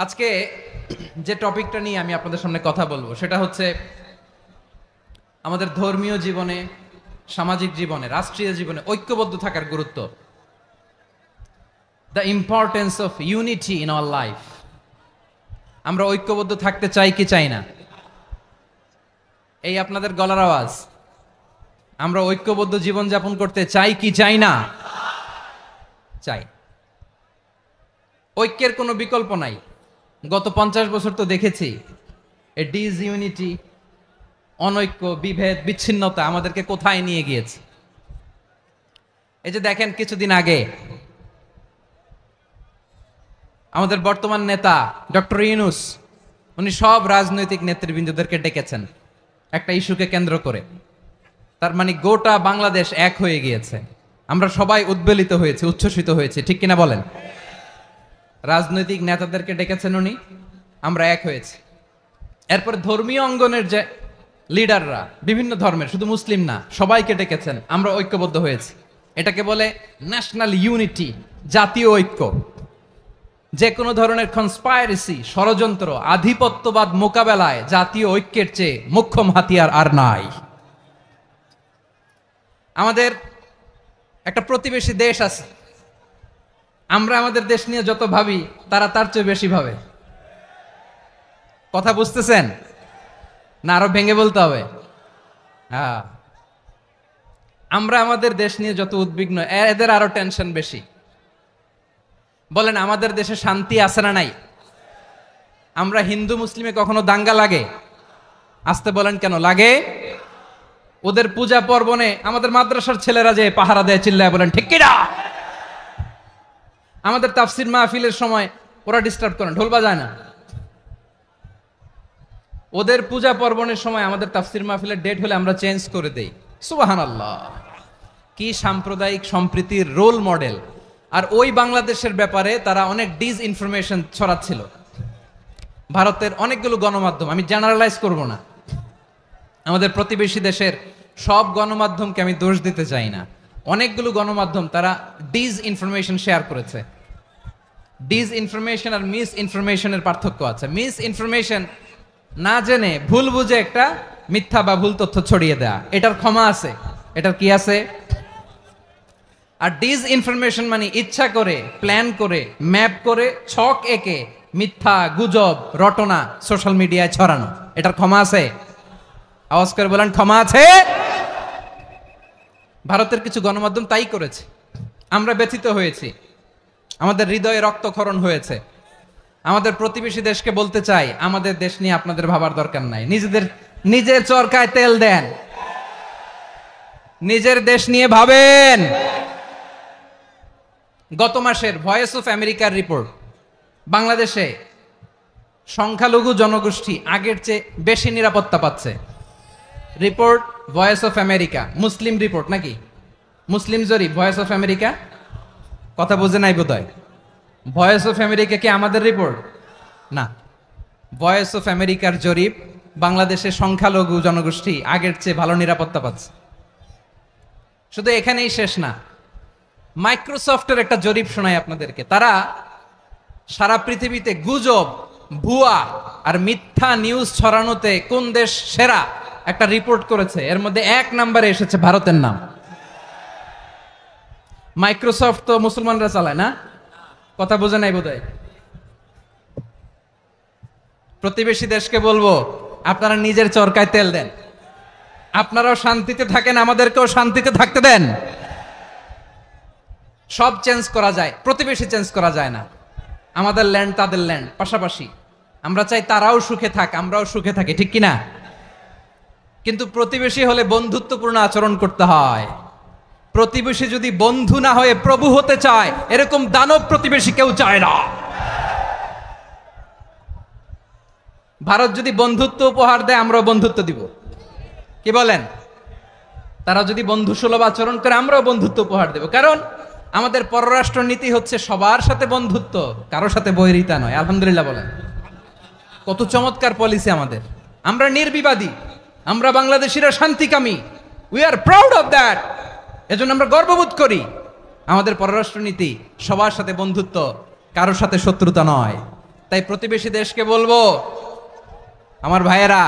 আজকে যে টপিকটা নিয়ে আমি আপনাদের সামনে কথা বলবো সেটা হচ্ছে আমাদের ধর্মীয় জীবনে, সামাজিক জীবনে, রাষ্ট্রীয় জীবনে ঐক্যবদ্ধ থাকার গুরুত্ব। The importance of unity in our life. আমরা ঐক্যবদ্ধ থাকতে চাই কি চাই না? এই আপনাদের গলার আওয়াজ। আমরা ঐক্যবদ্ধ জীবন যাপন করতে চাই কি চাই না? চাই। ঐক্যের কোনো বিকল্প নাই। গত 50 বছর তো দেখেছি এ ডিসইউনিটি, অনৈক্য, বিভেদ, বিচ্ছিন্নতা আমাদেরকে কোথায় নিয়ে গিয়েছে। এই যে দেখেন, কিছুদিন আগে আমাদের বর্তমান নেতা ডক্টর ইউনূস, উনি সব রাজনৈতিক নেতৃবৃন্দদেরকে ডেকেছেন একটা ইস্যুকে কেন্দ্র করে। তার মানে গোটা বাংলাদেশ এক হয়ে গিয়েছে। আমরা সবাই উদ্বেলিত হয়েছে, উচ্ছ্বসিত হয়েছে, ঠিক কিনা বলেন? রাজনৈতিক নেতাদেরকে ডেকেছেন উনি, আমরা এক হয়েছি। এরপর ধর্মীয় অঙ্গনের যে লিডাররা, বিভিন্ন ধর্মের, শুধু মুসলিম না, সবাইকে ডেকেছেন, আমরা ঐক্যবদ্ধ হয়েছি। এটাকে বলে ন্যাশনাল ইউনিটি, জাতীয় ঐক্য। যে কোনো ধরনের কনস্পাইরেসি, ষড়যন্ত্র, আধিপত্যবাদ মোকাবেলায় জাতীয় ঐক্যের চেয়ে মোক্ষম হাতিয়ার আর নাই। আমাদের একটা প্রতিবেশী দেশ আছে, আমরা আমাদের দেশ নিয়ে যত ভাবি তারা তার চেয়ে বেশি ভাবে। কথা বুঝতেছেন না? আরো ভেঙে বলতে হবে। হ্যাঁ, আমরা আমাদের দেশ নিয়ে যত উদ্বিগ্ন, এদের আরো টেনশন বেশি। বলেন, আমাদের দেশে শান্তি আছে না নাই? আমরা হিন্দু মুসলিমে কখনো দাঙ্গা লাগে? আসতে বলেন, কেন লাগে? ওদের পূজা পার্বণে আমাদের মাদ্রাসার ছেলেরা যে পাহারা দেয়, চিল্লায় বলেন ঠিক কিনা? আমাদের তাফসির মাহফিলের সময় ওরা ডিস্টার্ব করে, ঢোল বাজায় না। ওদের পূজা পার্বণের সময় আমাদের তাফসির মাহফিলের ডেট হলে আমরা চেঞ্জ করে দেই। সুবহানাল্লাহ! কি সাম্প্রদায়িক সম্প্রীতির রোল মডেল। আর ওই বাংলাদেশের ব্যাপারে তারা অনেক ডিসইনফরমেশন ছড়াচ্ছিল। ভারতের অনেকগুলো গণমাধ্যম, আমি জেনারেলাইজ করব না, আমাদের প্রতিবেশী দেশের সব গণমাধ্যমকে আমি দোষ দিতে চাই না, অনেকগুলো গণমাধ্যম তারা ডিসইনফরমেশন শেয়ার করেছে। ডিসইনফরমেশন আর মিস ইনফরমেশনের পার্থক্য আছে। মিস ইনফরমেশন না জেনে ভুল বুঝে একটা মিথ্যা বা ভুল তথ্য ছড়িয়ে দেয়া, এটার ক্ষমা আছে, এটার কি আছে? আর ডিসইনফরমেশন মানে ইচ্ছা করে, প্ল্যান করে, ম্যাপ করে, ছক এঁকে মিথ্যা, গুজব, রটনা সোশ্যাল মিডিয়ায় ছড়ানো, এটার ক্ষমা আছে? আওয়াজ করে বলেন, ক্ষমা আছে? ভারতের কিছু গণমাধ্যম তাই করেছে। আমরা ব্যথিত হয়েছি, আমাদের হৃদয়ে রক্তক্ষরণ হয়েছে। আমাদের প্রতিবেশী দেশকে বলতে চাই, আমাদের দেশ নিয়ে আপনাদের ভাবার দরকার নাই। নিজের চরকায় তেল দেন, নিজের দেশ নিয়ে ভাবেন। গত মাসের ভয়েস অফ আমেরিকার রিপোর্ট, বাংলাদেশে সংখ্যালঘু জনগোষ্ঠী আগের চেয়ে বেশি নিরাপত্তা পাচ্ছে। Report voice of America, Muslim report নাকি? মুসলিম জরিপ, ভয়েস অফ আমেরিকা। কথা বুঝে নাই বোধহয়। ভয়েস অফ আমেরিকা কি আমাদের রিপোর্ট? না, ভয়েস অফ আমেরিকার জরিপ, বাংলাদেশের সংখ্যালঘু জনগোষ্ঠী আগের চেয়ে ভালো নিরাপত্তা পাচ্ছে। শুধু এখানেই শেষ না, মাইক্রোসফটের একটা জরিপ শোনাই আপনাদেরকে। তারা সারা পৃথিবীতে গুজব, ভুয়া আর মিথ্যা নিউজ ছড়ানোতে কোন দেশ সেরা একটা রিপোর্ট করেছে। এর মধ্যে 1 নম্বরে এসেছে ভারতের নাম। মাইক্রোসফট তো মুসলমানরা চালায় না? কথা বোঝে নাই বোধহয়। প্রতিবেশী দেশকে বলবো, আপনারা নিজের চরকায় তেল দেন, আপনারাও শান্তিতে থাকেন, আমাদেরকেও শান্তিতে থাকতে দেন। সব চেঞ্জ করা যায়, প্রতিবেশী চেঞ্জ করা যায় না। আমাদের ল্যান্ড তাদের ল্যান্ড, পাশাপাশি। আমরা চাই তারাও সুখে থাক, আমরাও সুখে থাকি, ঠিক কিনা? কিন্তু প্রতিবেশী হলে বন্ধুত্বপূর্ণ আচরণ করতে হয়। প্রতিবেশী যদি বন্ধু না হয়ে প্রভু হতে চায়, এরকম দানব প্রতিবেশী কেউ চায় না। ভারত যদি বন্ধুত্ব উপহার দেয়, আমরাও বন্ধুত্ব দিব। কি বলেন? তারা যদি বন্ধু সুলভ আচরণ করে, আমরাও বন্ধুত্ব উপহার দেব। কারণ আমাদের পররাষ্ট্র নীতি হচ্ছে সবার সাথে বন্ধুত্ব, কারোর সাথে বৈরিতা নয়। আলহামদুলিল্লাহ বলেন, কত চমৎকার পলিসি আমাদের। আমরা নির্বিবাদী, আমরা বাংলাদেশিরা শান্তিকামী। We are proud of that. এজন্য আমরা গর্ববোধ করি। আমাদের পররাষ্ট্র নীতি সবার সাথে বন্ধুত্ব, কারোর সাথে শত্রুতা নয়। তাই প্রতিবেশী দেশকে বলবো, আমার ভাইয়েরা,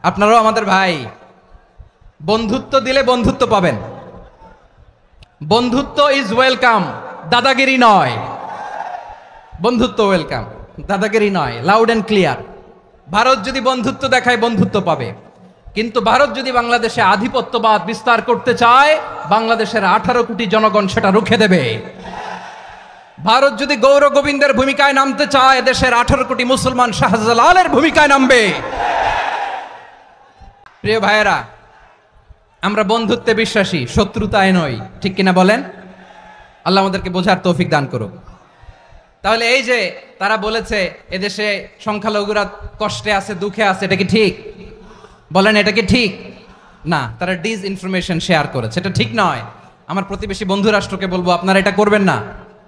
আপনারাও আমাদের ভাই, বন্ধুত্ব দিলে বন্ধুত্ব পাবেন। বন্ধুত্ব ইজ ওয়েলকাম, দাদাগিরি নয়। বন্ধুত্ব ওয়েলকাম, দাদাগিরি নয়, লাউড এন্ড ক্লিয়ার। ভারত যদি বন্ধুত্ব দেখায় বন্ধুত্ব পাবে, কিন্তু ভারত যদি বাংলাদেশে আধিপত্যবাদ বিস্তার করতে চায়, বাংলাদেশের 18 কোটি জনগণ সেটা রুখে দেবে। ভারত যদি গৌর গোবিন্দের ভূমিকায় নামতে চায়, দেশের 18 কোটি মুসলমান শাহজালালের ভূমিকায় নামবে। প্রিয় ভাইয়েরা, আমরা বন্ধুত্বে বিশ্বাসী, শত্রুতায় নই, ঠিক কিনা বলেন? আল্লাহ আমাদেরকে বোঝার তৌফিক দান করুক। তাহলে এই যে তারা বলেছে এদেশে সংখ্যালঘুরা কষ্টে আছে, দুঃখে আছে, এটা কি ঠিক? বলেন, এটা কি ঠিক? না, তারা ডিস ইনফরমেশন শেয়ার করেছে, এটা ঠিক নয়। আমার প্রতিবেশী বন্ধু রাষ্ট্রকে বলবো, আপনারা এটা করবেন না,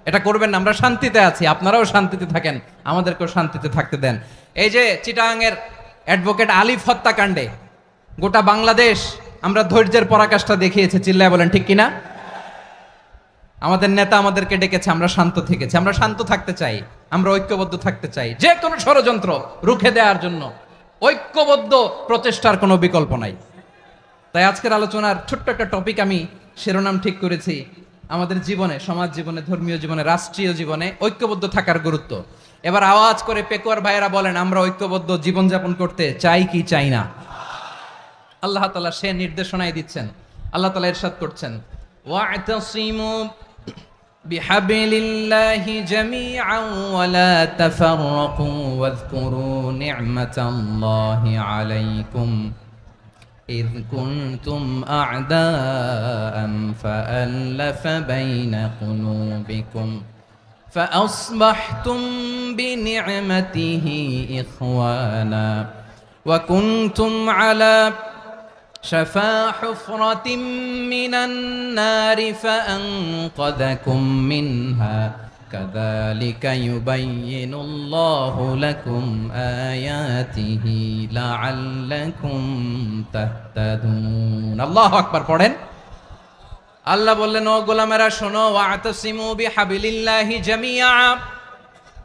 এটা করবেন না। আমরা শান্তিতে আছি, আপনারাও শান্তিতে থাকেন, আমাদেরকেও শান্তিতে থাকতে দেন। এই যে চিটাগাংয়ের অ্যাডভোকেট আলিফ হত্যাকাণ্ডে গোটা বাংলাদেশ আমরা ধৈর্যের পরাকাষ্ঠা দেখিয়েছে, চিল্লায় বলেন ঠিক কিনা? আমাদের নেতা আমাদেরকে ডেকেছে, আমরা শান্ত থেকেছি। আমরা শান্ত থাকতে চাই, আমরা ঐক্যবদ্ধ থাকতে চাই। যে কোনো ষড়যন্ত্র রুখে দেওয়ার জন্য ঐক্যবদ্ধ প্রচেষ্টার কোনো বিকল্প নাই। তাই আজকের আলোচনার ছোট্ট একটা টপিক আমি শিরোনাম ঠিক করেছি, আমাদের জীবনে, সমাজ জীবনে, ধর্মীয় জীবনে, রাষ্ট্রীয় জীবনে ঐক্যবদ্ধ থাকার গুরুত্ব। এবার আওয়াজ করে পেকুয়ার ভাইয়েরা বলেন, আমরা ঐক্যবদ্ধ জীবনযাপন করতে চাই কি চাই না? আল্লাহ তাআলা সে নির্দেশনাই দিচ্ছেন। আল্লাহ তাআলা ইরশাদ করছেন, ওয়া'তাসিমু বিহাবলিল্লাহি জামিআন ওয়া লা তাফাররাকু ওয়াযকুরু নি'মাতাল্লাহি আলাইকুম إذ كنتم أعداء فألف بين قلوبكم فأصبحتم بنعمته إخوانا وكنتم على شفا حفرة من النار فأنقذكم منها كذلك يبين الله لكم آياته لعلكم تهتدون الله أكبر পড়েন। আল্লাহ বললেন, ও গোলামেরা শোনো, ওয়া'তাসিমু বিহাবলিল্লাহি জামিআ,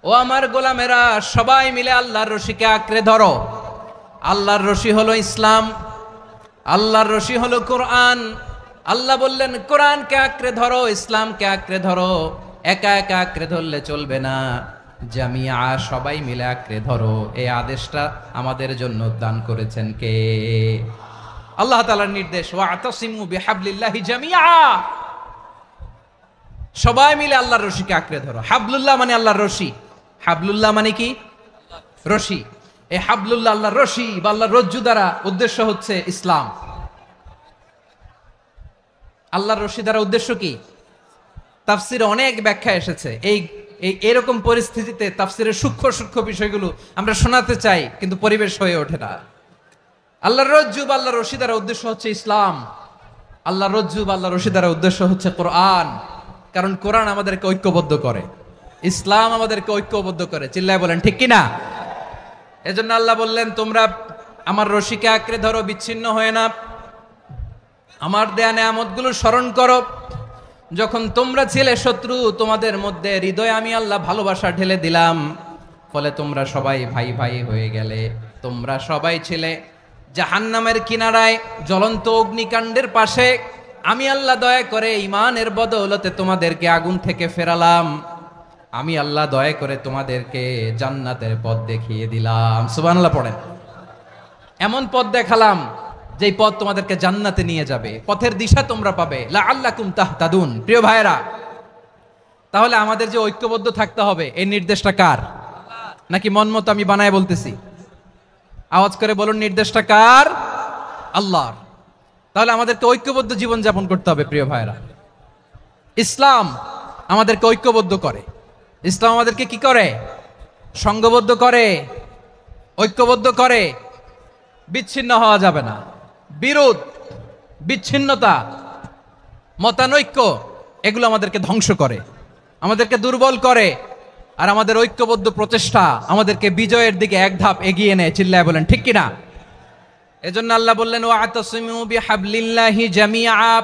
ও আমার গোলামেরা সবাই মিলে আল্লাহর রশিকে আঁকড়ে ধরো। আল্লাহর রশি হলো ইসলাম, আল্লাহর রশি হলো কোরআন। আল্লাহ বললেন, কোরআনকে আঁকড়ে ধরো, ইসলামকে আঁকড়ে ধরো। একা একা আঁকড়ে ধরলে চলবে না, জামিয়া, সবাই মিলে আঁকড়ে ধরো। এই আদেশটা আমাদের জন্য দান করেছেন কে? আল্লাহ তাআলার নির্দেশ, ওয়া'তাসিমু বিহাবলিল্লাহি জামিআ, সবাই মিলে আল্লাহর রশিকে আঁকড়ে ধরো। হাবলুল্লাহ মানে আল্লাহর রশি। হাবলুল্লাহ মানে কি? রশি। এই হাবলুল্লাহ, আল্লাহর রশি বা আল্লাহর রজ্জু দ্বারা উদ্দেশ্য হচ্ছে ইসলাম। আল্লাহর রশি দ্বারা উদ্দেশ্য কি? তাফসিরে অনেক ব্যাখ্যা এসেছে। এরকম পরিস্থিতিতে তাফসিরের সূক্ষ্ম সূক্ষ্ম বিষয়গুলো আমরা শোনাতে চাই, কিন্তু পরিবেশ হয়ে ওঠে না। আল্লাহর রজ্জু বা আল্লাহর রশি দ্বারা উদ্দেশ্য হচ্ছে ইসলাম। আল্লাহর রজ্জু বা আল্লাহর রশি দ্বারা উদ্দেশ্য হচ্ছে কোরআন, কারণ কোরআন আমাদেরকে ঐক্যবদ্ধ করে, ইসলাম আমাদেরকে ঐক্যবদ্ধ করে। চিল্লায় বলেন ঠিক কিনা? এজন্য আল্লাহ বললেন, তোমরা আমার রশিকে আঁকড়ে ধরো, বিচ্ছিন্ন হয়ে না। আমার দেয়া নেয়ামতগুলো স্মরণ করো। যখন তোমরা ছিলে শত্রু, তোমাদের মধ্যে হৃদয়ে আমি আল্লাহ ভালোবাসা ঢেলে দিলাম, ফলে তোমরা সবাই ভাই ভাই হয়ে গেলে। তোমরা সবাই ছিলে জাহান্নামের কিনারায়, জ্বলন্ত অগ্নিকাণ্ডের পাশে। আমি আল্লাহ দয়া করে ঈমানের বদৌলতে তোমাদেরকে আগুন থেকে ফেরালাম। আমি আল্লাহ দয়া করে তোমাদেরকে জান্নাতের পথ দেখিয়ে দিলাম। সুবহানাল্লাহ পড়েন। এমন পথ দেখালাম যেই পথ তোমাদেরকে জান্নাতে নিয়ে যাবে, পথের দিশা তোমরা পাবে। লাআল্লাকুম তাহতাদুন। প্রিয় ভাইরা, তাহলে আমাদের যে ঐক্যবদ্ধ থাকতে হবে, এই নির্দেশটা কার? নাকি মন মতো আমি বানায় বলতেছি? আওয়াজ করে বলুন, নির্দেশটা কার? আল্লাহর। তাহলে আমাদেরকে ঐক্যবদ্ধ জীবন যাপন করতে হবে। প্রিয় ভাইরা, ইসলাম আমাদেরকে ঐক্যবদ্ধ করে। ইসলাম আমাদেরকে কি করে? সংঘবদ্ধ করে, ঐক্যবদ্ধ করে। বিচ্ছিন্ন হওয়া যাবে না। বিরোধ, বিচ্ছিন্নতা, মতানৈক্য, এগুলো আমাদেরকে ধ্বংস করে, আমাদেরকে দুর্বল করে। আর আমাদের ঐক্যবদ্ধ প্রচেষ্টা আমাদেরকে বিজয়ের দিকে এক ধাপ এগিয়ে নেয়। চিল্লায় বলেন ঠিক কিনা? এজন্য আল্লাহ বললেন, ওয়া'তাসিমু বিহাবলিল্লাহি জামিআ,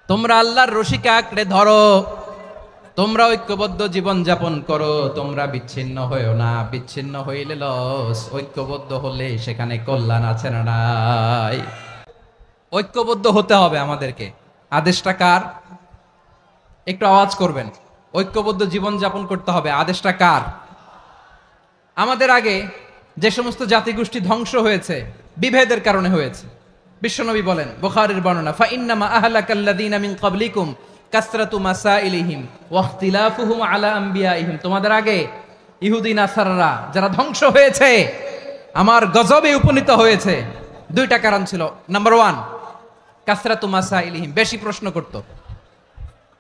তোমরা আল্লাহর রশিকে আঁকড়ে ধরো। তোমরা ঐক্যবদ্ধ জীবন যাপন করো, তোমরা বিচ্ছিন্ন হইও না। বিচ্ছিন্ন হইলে লস, ঐক্যবদ্ধ হলে সেখানে কল্যাণ আছে না নাই? ঐক্যবদ্ধ হতে হবে আমাদেরকে। আদেশটা কার? একটু আওয়াজ করবেন। ঐক্যবদ্ধ জীবন যাপন করতে হবে, আদেশটা কার? আমাদের আগে যে সমস্ত জাতিগোষ্ঠী ধ্বংস হয়েছে বিভেদের কারণে হয়েছে। বিশ্বনবী বলেন, বুখারীর বর্ণনা, ফা ইন্নামা আহলাকাল্লাযীনা মিন ক্বাবলিকুম কাসরাতু মাসাইলিহিম ওয়া ইখতিলাফুহুম আলা আমবিয়াইহিম। তোমাদের আগে ইহুদি নাসারারা যারা ধ্বংস হয়েছে, আমার গজবে উপনীত হয়েছে, দুইটা কারণ ছিল। নাম্বার 1, কাসরাতু মাসাইলিহিম, বেশি প্রশ্ন করত,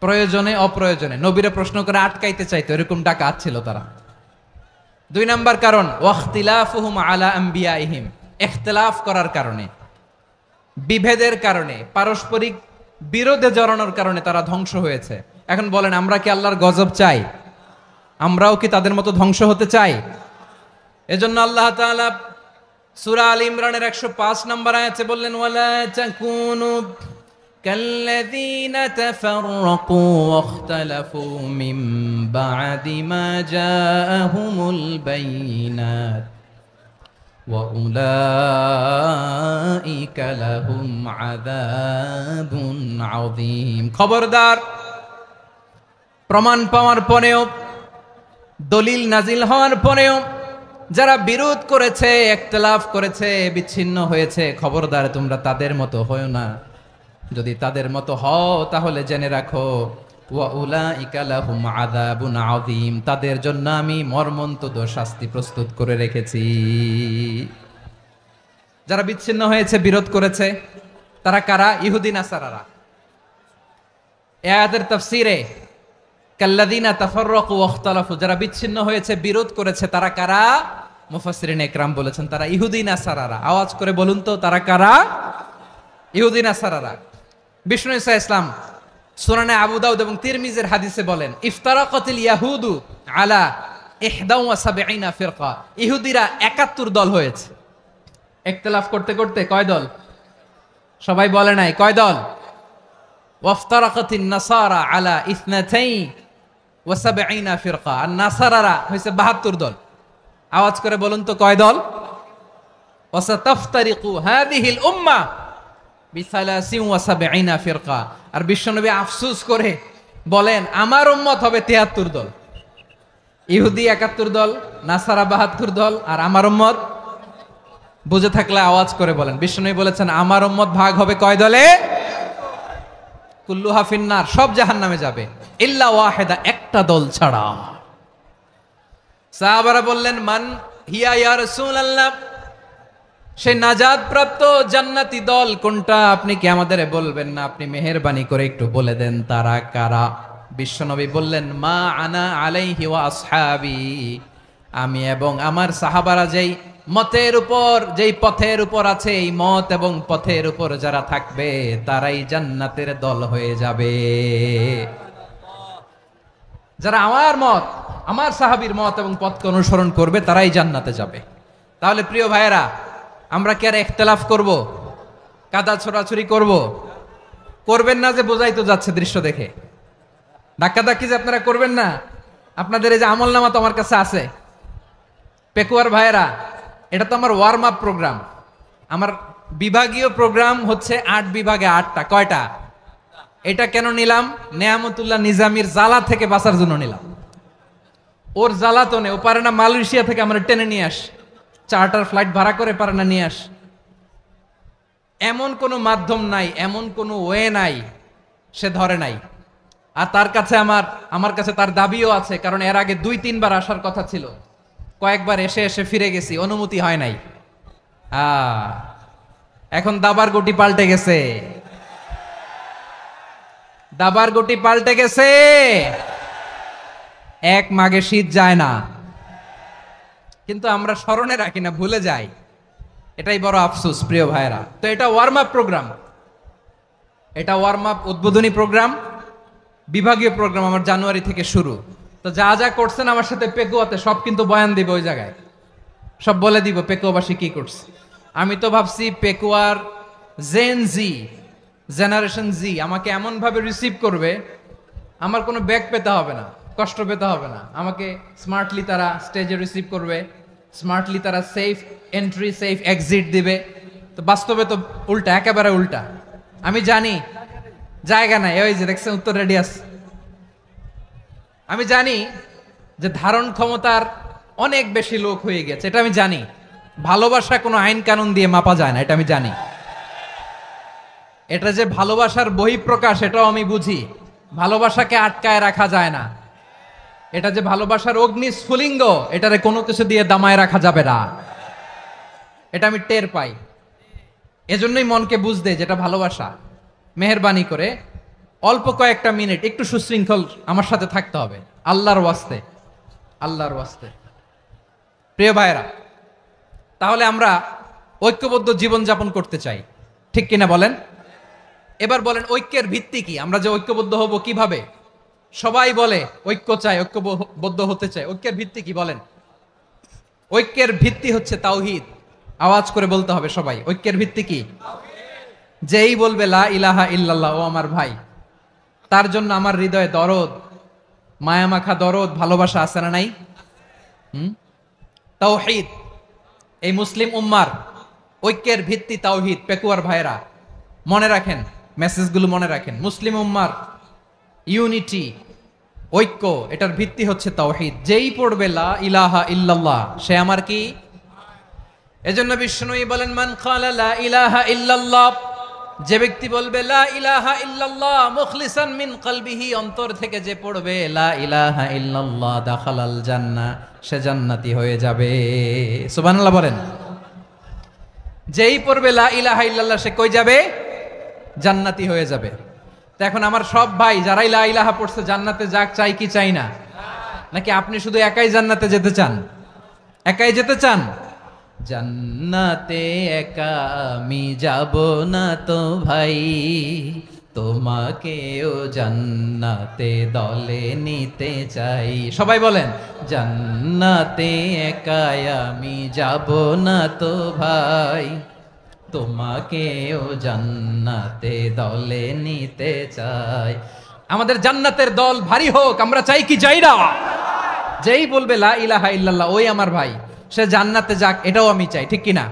প্রয়োজনে অপ্রয়োজনে নবীরে প্রশ্ন করে আটকাইতে চাইতো, এরকম ডাকাত ছিল তারা। 2 নাম্বার কারণ, ওয়াখতিলাফুহুম আলা আমবিয়াইহিম, ইখতিলাফ করার কারণে, বিভেদের কারণে, পারস্পরিক বিরোধে জড়ানোর কারণে তারা ধ্বংস হয়েছে। এখন বলেন, আমরা কি আল্লাহর গজব চাই? আমরাও কি তাদের মতো ধ্বংস হতে চাই? এজন্য আল্লাহ তাআলা সূরা আল ইমরানের 105 নম্বর আয়াতে বললেন, ওয়ালা তাকুনু কাল্লাযীনা তাফাররাকু ওয়াখতালাফু মিন বা'দি মা জাআহুমুল বাইয়িনাত ওয়া উলাইকা লাহুম আযাবুন আযীম। খবরদার, প্রমাণ পাওয়ার পরেও, দলিল নাজিল হওয়ার পরেও যারা বিরোধ করেছে, ইখতিলাফ করেছে, বিচ্ছিন্ন হয়েছে, খবরদার তোমরা তাদের মতো হয়ো না। যদি তাদের মতো হও তাহলে জেনে রাখো, ওয়া উলাইকা লাহুম আযাবুন আযীম, তাদের জন্য আমি মর্মন্তুদ শাস্তি প্রস্তুত করে রেখেছি। যারা বিচ্ছিন্ন হয়েছে, বিরোধ করেছে, তারা কারা? ইহুদি নাসারারা। এই আয়াতের তাফসীরে কাল্লাযীনা তাফাররাকু ওয়াখতালাফু, যারা বিচ্ছিন্ন হয়েছে, বিরোধ করেছে, তারা কারা? মুফাসসিরিন ইকরাম বলেছেন তারা ইহুদি নাসারারা। আওয়াজ করে বলুন তো, তারা কারা? ইহুদি নাসারারা। বিষ্ণু ঈসা ইসলাম সুনানে আবু দাউদ এবং তিরমিজির হাদিসে বলেন, ইফতারাকাতিল ইয়াহুদু আলা 71 ফিরকা, ইহুদিরা 71 দল হয়েছে। ইখতিলাফ করতে করতে কয় দল? সবাই বলে নাই, কয় দল? ওয়াফতারাকাতিন নাসারা আলা 72 ফিরকা, আর নাসারারা হইছে 72 দল। আওয়াজ করে বলুন তো, কয় দল? ওয়াসাতাফতারিকু হাযিহিল উম্মাহ বি73 ফিরকা। আর বিশ্বনবী আফসোস করে বলেন, আমার উম্মত হবে 73 দল। ইহুদি 71 দল, নাসারা 72 দল, আর আমার উম্মত, বুঝে থাকলে আওয়াজ করে বলেন। বিশ্বনবী বলেছেন, আমার উম্মত ভাগ হবে কয় দলে? কুল্লুহা ফিন্নার, সব জাহান্নামে যাবে, ইল্লা ওয়াহিদা, একটা দল ছাড়া। সাহাবারা বললেন, মান হিয়া ইয়া রাসূলুল্লাহ, সে নাজাত প্রাপ্ত জান্নাতি দল কোনটা? আপনি কি আমাদের বলবেন না? আপনি মেহেরবানি করে একটু বলে দেন তারা কারা। বিশ্বনবী বললেন, মা আনা আলাইহি ওয়া আসহাবি, আমি এবং আমার সাহাবারা যেই মতের উপর, যেই পথের উপর আছে, এই মত এবং পথের উপর যারা থাকবে তারাই জান্নাতের দল হয়ে যাবে। যারা আমার মত, আমার সাহাবীর মত এবং পথকে অনুসরণ করবে তারাই জান্নাতে যাবে। তাহলে প্রিয় ভাইয়েরা, আমরা কি আর ইখতিলাফ করব? কাদা ছোড়াছুরি করব? করবেন না যে বোঝাই তো যাচ্ছে দৃশ্য দেখে। ধাক্কাধাক্কি যে আপনারা করবেন না। আপনাদের এই যে আমলনামা তো আমার কাছে আছে। পেকুয়ার ভাইয়েরা, এটা তো আমার ওয়ার্ম আপ প্রোগ্রাম। আমার বিভাগীয় প্রোগ্রাম হচ্ছে 8 বিভাগে 8টা। কয়টা? এটা কেন নিলাম? নেয়ামতুল্লাহ নিজামীর জ্বালা থেকে বাঁচার জন্য নিলাম। ওর জ্বালাতনে ও পারে না মালয়েশিয়া থেকে আমরা টেনে নিয়ে আস, চার্টার ফ্লাইট ভাড়া করে পারে না নিয়ে আস। এমন কোনো মাধ্যম নাই, এমন কোনো ওয়ে নাই সে ধরে নাই। আর তার কাছে আমার কাছে তার দাবিও আছে, কারণ এর আগে 2-3 বার আসার কথা ছিল। কয়েকবার এসে এসে ফিরে গেছি, অনুমতি হয় নাই। এখন দাবার গুটি পাল্টে গেছে, দাবার গুটি পাল্টে গেছে। এক মাঘে শীত যায় না, কিন্তু আমরা স্মরণে রাখি না, ভুলে যাই। এটাই বড় আফসোস প্রিয় ভাইরা। তো এটা ওয়ার্ম আপ প্রোগ্রাম, এটা ওয়ার্ম আপ উদ্বোধনী প্রোগ্রাম, বিভাগীয় প্রোগ্রাম আমার জানুয়ারি থেকে শুরু। তো যা যা করছেন আমার সাথে পেকুয়াতে সব কিন্তু বয়ান দিব, ওই জায়গায় সব বলে দিব পেকুয়াবাসী কি করছে। আমি তো ভাবছি পেকুয়ার জেনারেশন জি আমাকে এমন ভাবে রিসিভ করবে আমার কোনো ব্যাগ পেতে হবে না, কষ্ট পেতে হবে না, আমাকে স্মার্টলি তারা স্টেজে রিসিভ করবে, স্মার্টলি তারা সেফ এন্ট্রি সেফ এক্সিট দিবে। তো বাস্তবে তো উল্টা, একেবারে উল্টা। আমি জানি জায়গা নাই, ওই যে দেখছেন উত্তর রেডি আছে। আমি জানি যে ধারণ ক্ষমতার অনেক বেশি লোক হয়ে গেছে, এটা আমি জানি। ভালোবাসা কোনো আইন কানুন দিয়ে মাপা যায় না, এটা আমি জানি। এটা যে ভালোবাসার বহিঃপ্রকাশ এটাও আমি বুঝি। ভালোবাসাকে আটকায় রাখা যায় না। এটা যে ভালোবাসার অগ্নি স্ফুলিঙ্গ, এটারে কোনো কিছু দিয়ে দামায় রাখা যাবে না, এটা আমি টের পাই। এজন্যই মনকে বুঝতে যেটা ভালোবাসা। মেহেরবানি করে অল্প কয়েকটা মিনিট একটু সুশৃঙ্খল আমার সাথে থাকতে হবে, আল্লাহর ওয়াস্তে, আল্লাহর ওয়াস্তে। প্রিয় ভাইরা, তাহলে আমরা ঐক্যবদ্ধ জীবন যাপন করতে চাই, ঠিক কিনা বলেন? এবার বলেন ঐক্যের ভিত্তি কি? আমরা যে ঐক্যবদ্ধ হব কিভাবে? সবাই বলে ঐক্য চাই, ঐক্যবদ্ধ হতে চাই। ঐক্যের ভিত্তি কি বলেন? ঐক্যের ভিত্তি হচ্ছে তাওহীদ। আওয়াজ করে বলতে হবে সবাই, ঐক্যের ভিত্তি কি? যেই বলবে লা ইলাহা ইল্লাল্লাহ, ও আমার ভাই, তার জন্য আমার হৃদয়ে দরদ, মায়ামাখা দরদ, ভালোবাসা আছে না নাই? তাওহীদ। এই মুসলিম উম্মার ঐক্যের ভিত্তি তাওহীদ। পেকুয়ার ভাইরা মনে রাখেন, মেসেজগুলো মনে রাখেন। মুসলিম উম্মার ইউনিটি, ঐক্য, এটার ভিত্তি হচ্ছে তাওহীদ। যেই পড়বে লা ইলাহা ইল্লাল্লাহ, সে আমার কি? এজন্য বিষ্ণুই বলেন মান ক্বালা লা ইলাহা ইল্লাল্লাহ, যে ব্যক্তি বলবে লা ইলাহা ইল্লাল্লাহ মুখলিসান মিন কলবিহি, অন্তর থেকে যে পড়বে লা ইলাহা ইল্লাল্লাহ, দাখালাল জান্নাহ, সে জান্নাতি হয়ে যাবে। সুবহানাল্লাহ বলেন। যেই পড়বে লা ইলাহা ইল্লাল্লাহ, সে কই যাবে? জান্নাতি হয়ে যাবে। তো এখন আমার সব ভাই যারাই লা ইলাহা পড়ছে জান্নাতে যাক, চাই কি চাই না? নাকি আপনি শুধু একাই জান্নাতে যেতে চান? একাই যেতে চান? জান্নাতে একা আমি যাব না তো ভাই, তোমাকেও জান্নাতে দলে নিতে চাই। সবাই বলেন জান্নাতে একা আমি যাব না তো ভাই, তোমাকেও জান্নাতে দলে নিতে চাই। আমাদের জান্নাতের দল ভারী হোক, আমরা চাই কি চাই না? যেই বলবে লা ইলাহা ইল্লাল্লাহ, ওই আমার ভাই, সে জান্নাতে যাক, এটাও আমি চাই, ঠিক কিনা?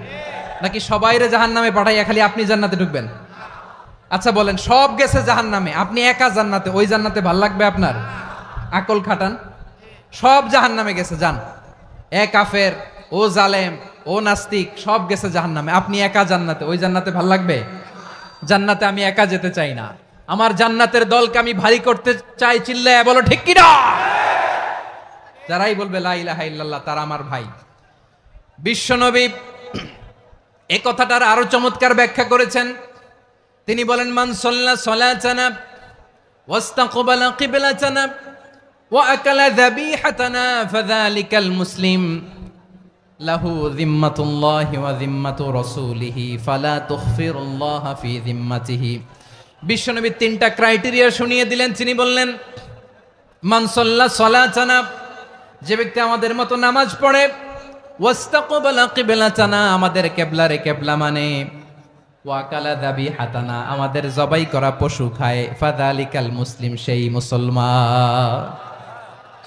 নাকি সবাইরে জাহান্নামে পাঠাইয়া খালি আপনি জান্নাতে ঢুকবেন? আচ্ছা বলেন, সব গেছে জাহান্নামে, আপনি একা জান্নাতে, ওই জান্নাতে ভাল লাগবে আপনার? আকল খাটান। সব জাহান্নামে গেছে, যান। এ কাফের, ও জালেম, ও নাস্তিক, সব গেছে জাহান্নামে, আপনি একা জান্নাতে, ওই জান্নাতে ভাল লাগবে? জান্নাতে আমি একা যেতে চাই না, আমার জান্নাতের দলকে আমি ভারী করতে চাই। চিল্লায় বলো ঠিক কিনা? যারাই বলবে লা ইলাহা ইল্লাল্লাহ, তারা আমার ভাই। বিশ্বনবী এই কথাটার আরো চমৎকার ব্যাখ্যা করেছেন। তিনি বলেন মান সাল্লা সালাতানা ওয়াস্তাকবালা কিবলাতানা ওয়া আকালা যাবিহাতানা ফাযালিকাল মুসলিম লাহু যিম্মাতুল্লাহি ওয়া যিম্মাতু রাসূলিহি ফালা তুখফিরুল্লাহা ফি যিম্মাতিহি। বিশ্বনবী তিনটা ক্রাইটেরিয়া শুনিয়ে দিলেন। তিনি বললেন মান সাল্লা সালাতানা, যে ব্যক্তি আমাদের মতো নামাজ পড়ে, ওয়াস্তাকবালা কিবলাতানা, আমাদের কিবলারে কিবলা মানে, ওয়াকালা যাবিহাতানা, আমাদের জবাই করা পশু খায়, ফাযালিকাল মুসলিম, সেই মুসলমান।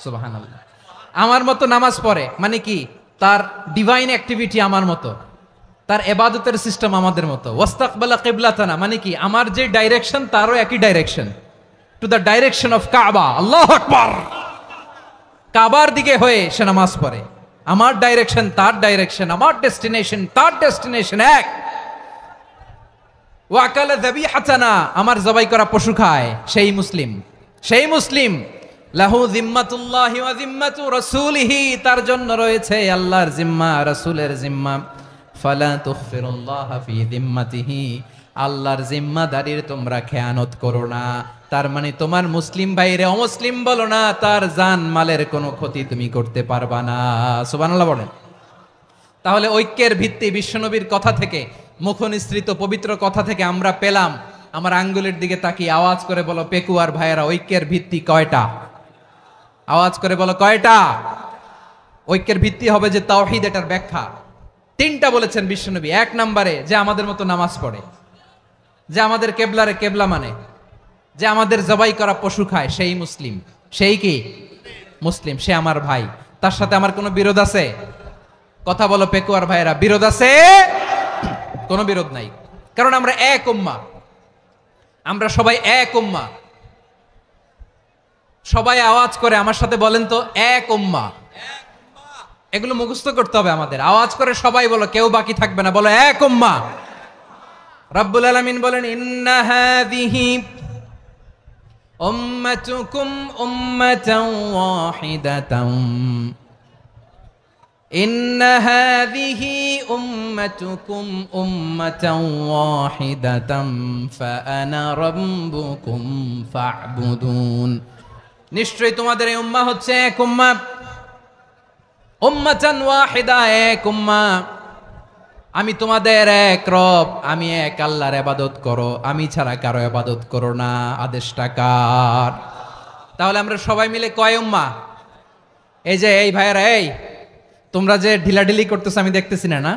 সুবহানাল্লাহ। আমার মতো নামাজ পড়ে মানে কি? তার ডিভাইন অ্যাক্টিভিটি আমার মতো, তার ইবাদতের সিস্টেম আমাদের মতো। ওয়াস্তাকবালা কিবলাতানা মানে কি? আমার যে ডাইরেকশন তারও একই direction, to the direction of কাবা। আল্লাহু আকবার। কাবার দিকে হয়ে সে নামাজ পড়ে। আমার ডাইরেকশন তার ডাইরেকশন, আমার ডেস্টিনেশন তার ডেস্টিনেশন এক। ওয়াকালা যাবিহাতানা, আমার জবাই করা পশু খায়, সেই মুসলিম। সেই মুসলিম লাহু যিম্মাতুল্লাহি ওয়া যিম্মাতু রাসূলিহি, তার জন্য রয়েছে আল্লাহর জিম্মা, রাসূলের জিম্মা। ফালা তুখফিরুল্লাহা ফি যিম্মাতিহি, আল্লাহর জিম্মাদারির তোমরা খেয়ানত করো না। তার মানে তোমার মুসলিম ভাইরে অমুসলিম বলো না, তার জান মালের কোনো ক্ষতি তুমি করতে পারবা না। সুবহানাল্লাহ বলেন। তাহলে ঐক্যের ভিত্তি বিশ্বনবীর কথা থেকে, মুখনিসৃত পবিত্র কথা থেকে আমরা পেলাম। আমার আঙ্গুলের দিকে তাকিয়ে আওয়াজ করে বলো পেকুয়ার ভাইয়েরা, ঐক্যের ভিত্তি কয়টা? আওয়াজ করে বলো কয়টা? ঐক্যের ভিত্তি হবে যে তাওহীদ, এটার ব্যাখ্যা তিনটা বলেছেন বিশ্বনবী। এক নম্বরে যে আমাদের মতো নামাজ পড়ে, যে আমাদের কেবলারে কেবলা মানে, যে আমাদের জবাই করা পশু খায় সেই মুসলিম, সেই কি মুসলিম, সে আমার ভাই, তার সাথে আমার কোনো বিরোধ আছে? কথা বলো পেকুয়ার ভাইরা, বিরোধ আছে? কোনো বিরোধ নাই, কারণ আমরা এক উম্মাহ, আমরা সবাই এক উম্মাহ। সবাই আওয়াজ করে আমার সাথে বলেন তো, এক উম্মাহ। এগুলো মুখস্থ করতে হবে আমাদের। আওয়াজ করে সবাই বলো, কেউ বাকি থাকবে না, বলো এক উম্মাহ। রব্বুল আলামিন বলেন, ইন্না হাযিহি উম্মাতুকুম উম্মাতান ওয়াহিদাতান, ইন্না হাযিহি উম্মাতুকুম উম্মাতান ওয়াহিদাতান ফাআনা রাব্বুকুম ফা'বুদুন। নিশ্চয়ই তোমাদের এই উম্মাহ হচ্ছে এক উম্মাহ, উম্মাতান ওয়াহিদা, এক উম্মাহ। আমি তোমাদের এক রব, আমি এক আল্লাহর ইবাদত করো, আমি ছাড়া কারো ইবাদত করো না। আদেশটা কার? তাহলে আমরা সবাই মিলে কয় উম্মাহ? এই যে এই ভাইয়েরা, এই তোমরা যে ঢিলাঢিলি করতেছো আমি দেখতেছি না, না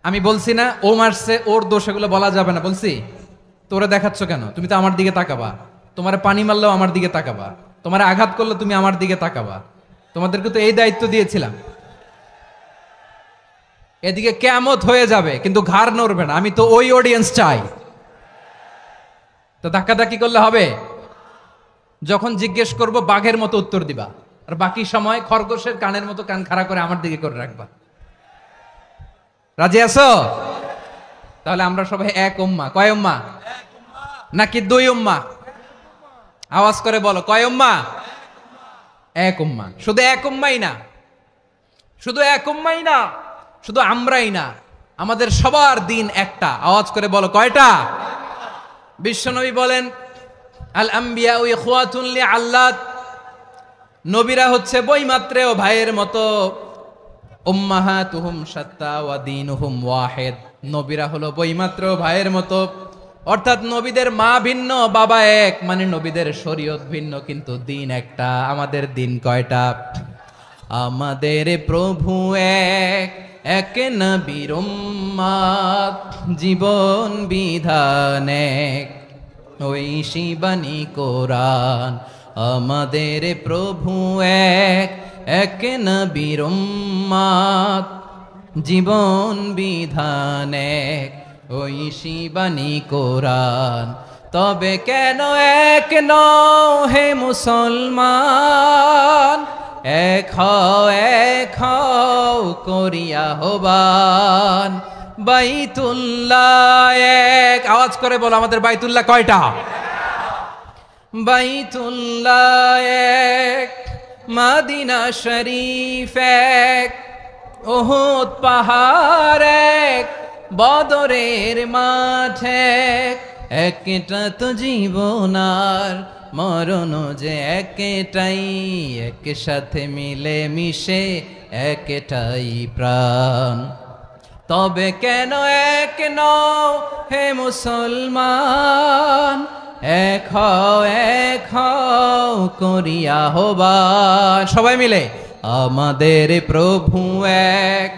আমি বলছি না ও মারছে ওর দোষ, এগুলো বলা যাবে না বলছি? তোরা দেখাচ্ছ কেন? তুমি তো আমার দিকে তাকাবা। তোমার পানি মারলেও আমার দিকে তাকাবা, তোমার আঘাত করলে তুমি আমার দিকে তাকাবা। তোমাদেরকে তো এই দায়িত্ব দিয়েছিলাম। এদিকে কিয়ামত হয়ে যাবে কিন্তু ঘাড় নড়বে না, আমি তো ওই অডিয়েন্স চাই। তো ধাক্কাধাক্কি করলে হবে? যখন জিজ্ঞেস করব বাঘের মতো উত্তর দিবা, আর বাকি সময় খরগোশের কানের মতো কান খাড়া করে আমার দিকে করে রাখবা। রাজি আছো? তাহলে আমরা সবাই এক উম্মাহ। কয় উম্মাহ? নাকি দুই উম্মাহ? আওয়াজ করে বলো, কয় উম্মাহ? এক উম্মাহ। শুধু এক উম্মাই না, শুধু এক উম্মাই না, শুধু আমরাই না, আমাদের সবার দিন একটা। আওয়াজ করে বলো, কয়টা? বিশ্বনবী বলেন, আল আম্বিয়া ইখওয়াতুন লিআল্লাত, নবীরা হচ্ছে বৈমাত্রেয় ভাইয়ের মতো। উম্মাহাতুহুম শাত্তা ওয়া দীনুহুম ওয়াহিদ, নবীরা হলো বৈমাত্রেয় ভাইয়ের মতো। অর্থাৎ নবীদের মা ভিন্ন, বাবা এক, মানে নবীদের শরীয়ত ভিন্ন, কিন্তু দিন একটা। আমাদের দিন কয়টা? আমাদের প্রভু এক, এক নবীর উম্মত, জীবন বিধান এক, ওই শিবানী কোরআন। আমাদের প্রভু এক, এক নবীর উম্মত, জীবন বিধান এক, ওই শিবানী কোরআন। তবে কেন এক নও হে মুসলমান, এক হও করিয়া হবান। বাইতুল্লাহ এক, আওয়াজ করে বলো আমাদের বাইতুল্লাহ কয়টা? বাইতুল্লাহ এক, মদিনা শরীফ এক, উহুদ পাহাড় এক, বদরের মাঠ এক। একটা তো জীবন আর মরণ যে একটাই, একসাথে মিলে মিশে একটাই প্রাণ। তবে কেন এক নও হে মুসলমান, এক হও করিয়া হবান। সবাই মিলে, আমাদের প্রভু এক,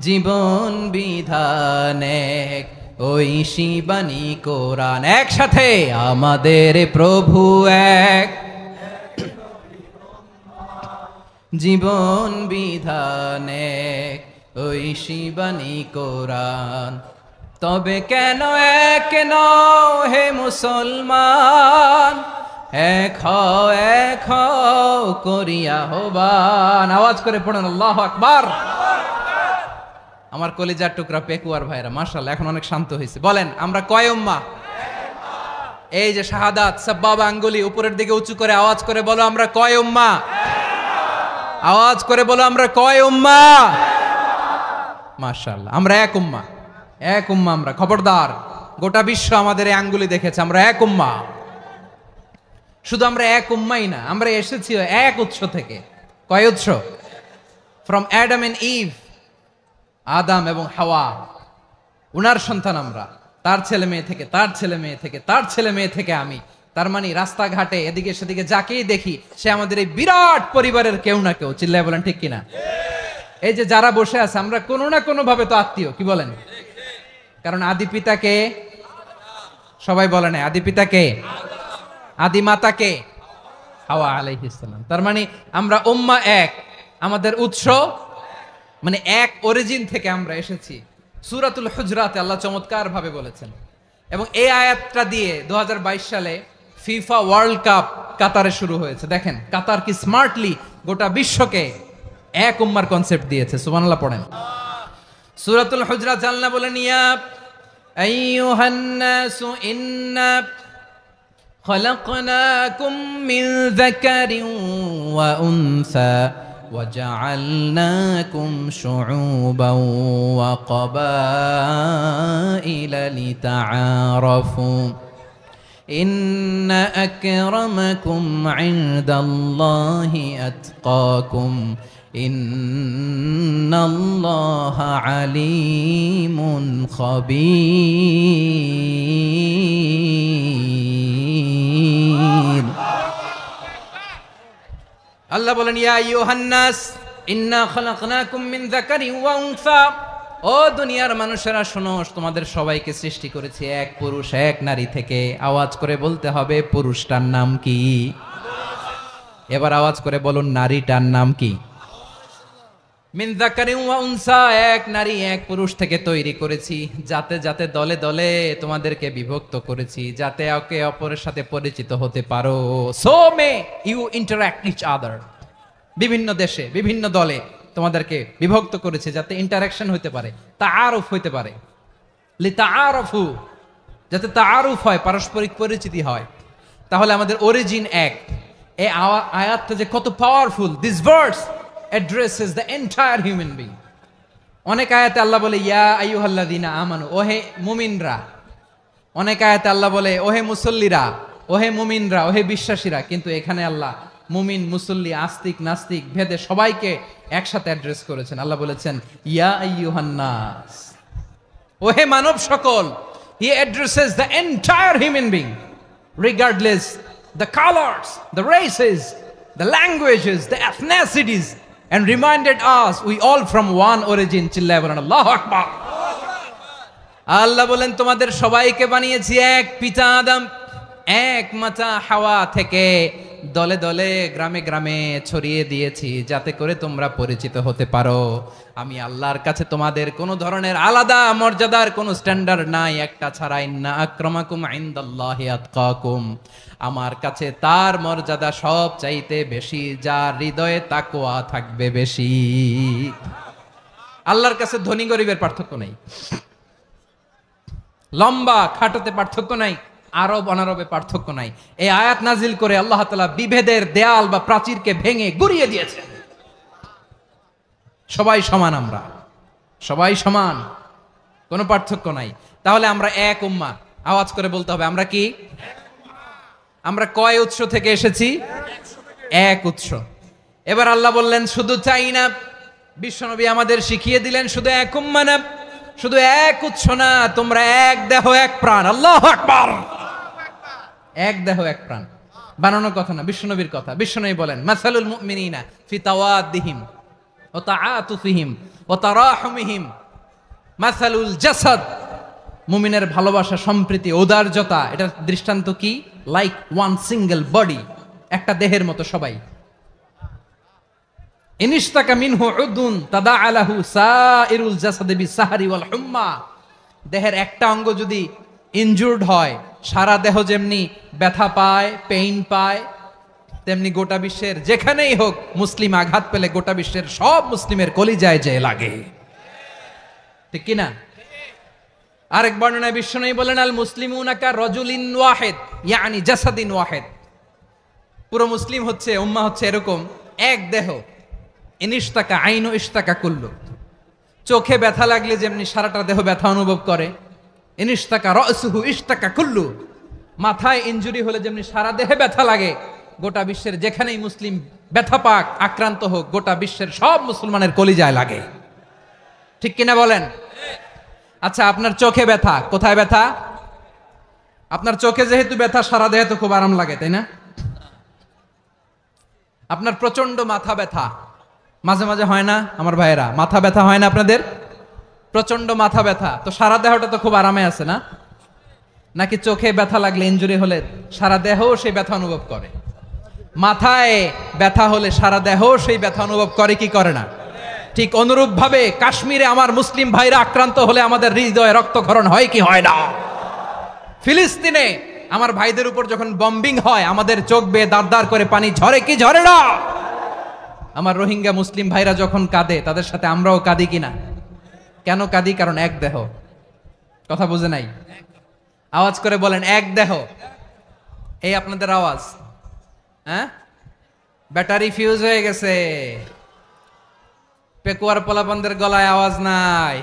জীবন বিধান এক, ওই শিবানী কোরআন। একসাথে, আমাদের প্রভু এক, জীবন বিধান এক, ওই শিবানী কোরআন। তবে কেন এক নও হে মুসলমান, এক হও করিয়া হবান। আওয়াজ করে পড়ুন আল্লাহু আকবার। আমার কলিজার টুকরা পেকুয়ার ভাইরা মাশাআল্লাহ এখন অনেক শান্ত হয়েছে। বলেন আমরা কয় উম্মাহ? এই যে শাহাদাত সাব্বাবা আঙ্গুলি উপরের দিকে উঁচু করে আওয়াজ করে বলো, আমরা কয় উম্মাহ? আওয়াজ করে বলো, আমরা কয় উম্মাহ? মাশাআল্লাহ, আমরা এক উম্মাহ, এক উম্মাহ আমরা। খবরদার, গোটা বিশ্ব আমাদের এই আঙ্গুলি দেখেছে, আমরা এক উম্মাহ। শুধু আমরা এক উম্মাই না, আমরা এসেছি এক উৎস থেকে। কয় উৎস? ফ্রম অ্যাডাম এন্ড ইভ, আদম এবং হাওয়া, উনার সন্তান আমরা। তার ছেলে মেয়ে থেকে, তার ছেলে মেয়ে থেকে, তার ছেলে মেয়ে থেকে আমি। তার মানে রাস্তাঘাটে এদিকে সেদিকে যাকেই দেখি সে আমাদের এই বিরাট পরিবারের কেউ না কেউ। চিল্লায় বলেন ঠিক কিনা? এই যে যারা বসে আছে আমরা কোনো না কোনো ভাবে তো আত্মীয়, কি বলেন? কারণ আদি পিতাকে সবাই বলে না আদি পিতা কে? আদি মাতা কে? হাওয়া আলাইহিস সালাম। তার মানে আমরা উম্মাহ এক, আমাদের উৎস মানে এক অরিজিন থেকে আমরা এসেছি। সূরাতুল হুজরাতে আল্লাহ চমৎকার ভাবে বলেছেন, এবং এই আয়াতটা দিয়ে 2022 সালে ফিফা ওয়ার্ল্ড কাপ কাতারে শুরু হয়েছে। দেখেন কাতার কি স্মার্টলি গোটা বিশ্বকে এক উম্মার কনসেপ্ট দিয়েছে। সুবহানাল্লাহ পড়েন। সূরাতুল হুজরাত আল্লাহ বলেন, ইয়া আইয়ুহান নাসু ইন্না খলাকনাকুম মিন যাকারিন ওয়া উনসা وجعلناكم شعوبا وقبائل لتعارفوا إن أكرمكم عند الله أتقاكم إن الله عليم خبير আল্লাহ বলেন, ইয়া আইয়ুহান নাস ইন্না খলাকনাকুম মিন যাকারিন ওয়া উনসা, ও দুনিয়ার মানুষেরা শোনো, তোমাদের সবাইকে সৃষ্টি করেছি এক পুরুষ এক নারী থেকে। আওয়াজ করে বলতে হবে পুরুষটার নাম কি? এবার আওয়াজ করে বলুন নারীটার নাম কি? মিন যাকারিন ওয়া উনসা, এক নারী এক পুরুষ থেকে তৈরি করেছি, যাতে যাতে দলে দলে তোমাদেরকে বিভক্ত করেছি, যাতে একে অপরের সাথে পরিচিত হতে পারো। So may you interact each other. বিভিন্ন দেশে বিভিন্ন দলে তোমাদেরকে বিভক্ত করেছে যাতে ইন্টারাকশন হতে পারে, তাআরুফ হতে পারে। লিতাআরফু, যাতে তাআরুফ হয়, পারস্পরিক পরিচিতি হয়। তাহলে আমাদের অরিজিন এক। এই আয়াতটা যে কত powerful! This verse addresses the entire human being. অনেক আয়াতে আল্লাহ বলে ইয়া আইয়ুহাল্লাযীনা আমানু, ওহে মুমিনরা। অনেক আয়াতে আল্লাহ বলে ওহে মুসল্লিরা, ওহে মুমিনরা, ওহে বিশ্বাসীরা। কিন্তু এখানে আল্লাহ মুমিন মুসল্লি আস্তিক নাস্তিক ভেদে সবাইকে একসাথে অ্যাড্রেস করেছেন। আল্লাহ বলেছেন ইয়া আইয়ুহান নাস, ওহে মানব সকল। He addresses the entire human being regardless the colors, the races, the languages, the ethnicities, and reminded us we all from one origin. চিল্লায় বলেন আল্লাহু আকবার। আল্লাহ বলেন তোমাদের সবাইকে বানিয়েছি এক পিতা আদম, এক মাতা হাওয়া থেকে, দলে দলে গ্রামে গ্রামে ছড়িয়ে দিয়েছি যাতে করে তোমরা পরিচিত হতে পারো। আমি আল্লাহর কাছে তোমাদের কোনো ধরনের আলাদা মর্যাদার কোনো স্ট্যান্ডার্ড নাই, একটা ছাড়া। ইন্না আক্রামাকুম ইনদাল্লাহি আতকাকুম, আমার কাছে তার মর্যাদা সব চাইতে বেশি যার হৃদয়ে তাকওয়া থাকবে বেশি। আল্লাহর কাছে ধনী গরিবের পার্থক্য নাই, লম্বা খাটোতে পার্থক্য নাই, আরব অনারবে পার্থক্য নাই। এই আয়াত নাজিল করে আল্লাহ তাআলা বিভেদের দেয়াল বা প্রাচীরকে ভেঙে গুড়িয়ে দিয়েছেন। সবাই সমান, আমরা সবাই সমান, কোনো পার্থক্য নাই। তাহলে আমরা এক উম্মাহ। আওয়াজ করে বলতে হবে আমরা কি? আমরা কয় উৎস থেকে এসেছি? এক উৎস। এবার আল্লাহ বললেন শুধু চাই না, বিশ্বনবী আমাদের শিখিয়ে দিলেন শুধু এক উম্মাহ না, শুধু এক উৎস না, তোমরা এক দেহ এক প্রাণ। আল্লাহু আকবার। এক দেহ এক প্রাণ বানানোর কথা না, বিশ্বনবীর কথা। বিশ্বনবী বলেন মাসালুল মুমিনিনা ফি তাওয়াদ্দিহিম ওয়া তাআতুফিহিম ওয়া তারাহুমিহিম মাসালুল জাসাদ, মুমিনের ভালোবাসা, সম্প্রীতি, ঔদার্যতা, এটা দৃষ্টান্ত কি? লাইক ওয়ান সিঙ্গেল বডি, একটা দেহের মতো সবাই। ইনিশতাকা মিনহু উদুন তাদাআ লাহু সাইরুল জাসাদি বিসাহরি ওয়াল হুম্মা, দেহের একটা অঙ্গ যদি ইনজুর্ড হয় সারা দেহ যেমনি ব্যথা পায়, পেইন পায়, তেমনি গোটা বিশ্বের যেখানেই হোক মুসলিম আঘাত পেলে গোটা বিশ্বের সব মুসলিমের কলিজায় যে লাগে, ঠিক কিনা? আরেক বর্ণনায় বিশ্বনবী বলেন আল মুসলিমুনা কা রাজুলিন ওয়াহিদ ইয়ানি জাসাদিন ওয়াহিদ, পুরো মুসলিম হচ্ছে, উম্মাহ হচ্ছে এরকম এক দেহ। ইনিশতাকা আইনু ইশতাকা কুল্লু, চোখে ব্যথা লাগলে যেমনি সারাটা দেহ ব্যথা অনুভব করে, ইনিশতাকা রাসুহু ইশতাকা কুল্লু, মাথায় ইনজুরি হলে যেমনি সারা দেহে ব্যথা লাগে, গোটা বিশ্বের যেখানেই মুসলিম ব্যথা পাক, আক্রান্ত হোক, গোটা বিশ্বের সব মুসলমানের কলিজায় লাগে, ঠিক কিনা বলেন? আচ্ছা, আপনার চোখে ব্যথা, কোথায় ব্যথা? আপনার চোখে যেহেতু ব্যথা, সারা দেহে তো খুব আরাম লাগে, তাই না? আপনার প্রচন্ড মাথা ব্যথা মাঝে মাঝে হয় না আমার ভাইয়েরা? মাথা ব্যথা হয় না আপনাদের? প্রচন্ড মাথা ব্যথা, তো সারা দেহটা তো খুব আরামে আছে না? নাকি চোখে ব্যথা লাগলে, ইনজুরি হলে সারা দেহ সেই ব্যথা অনুভব করে? মাথায় ব্যথা হলে সারা দেহ সেই ব্যথা অনুভব করে কি করে না? ঠিক অনুরূপ ভাবে কাশ্মীরে আমার মুসলিম ভাইরা আক্রান্ত হলে আমাদের হৃদয়ে রক্তক্ষরণ হয় কি হয় না? ফিলিস্তিনে আমার ভাইদের উপর যখন বম্বিং হয় আমাদের চোখ বেয়ে দাঁড় দাঁড় করে পানি ঝরে কি ঝরে না? আমার রোহিঙ্গা মুসলিম ভাইরা যখন কাঁদে তাদের সাথে আমরাও কাঁদি কিনা? কেন কাঁদি? কারণ এক দেহ। কথা বুঝে নাই? আওয়াজ করে বলেন এক দেহ। এই আপনাদের আওয়াজ, হ্যাঁ? ব্যাটারি ফিউজ হয়ে গেছে, পেকুয়ার পোলাপানদের গলায় আওয়াজ নাই।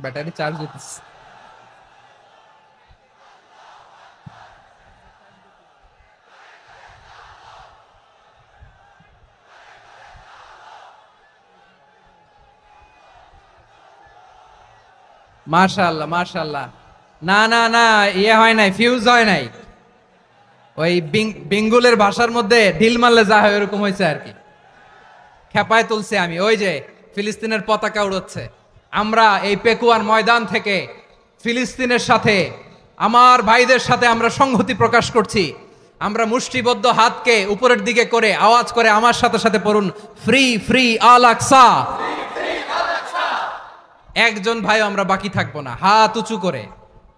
ব্যাটারি চার্জ হইতেছে। মাশাআল্লাহ মাশাআল্লাহ। না না না, ইয়ে হয় নাই, ফিউজ হয় নাই। ওই বেঙ্গলের ভাষার মধ্যে ঢিল মারলে যা হয় এরকম হয়েছে আর কি। খেপায় তুলছে আমি। ওই যে ফিলিস্তিনের পতাকা উড়ছে, আমরা এই পেকুয়ার ময়দান থেকে ফিলিস্তিনের সাথে, আমার ভাইদের সাথে আমরা সংহতি প্রকাশ করছি। আমরা মুষ্টিবদ্ধ হাতকে উপরের দিকে করে আওয়াজ করে আমার সাথে সাথে পড়ুন, ফ্রি ফ্রি আল আকসা। একজন ভাই আমরা বাকি থাকবো না। হাত উঁচু করে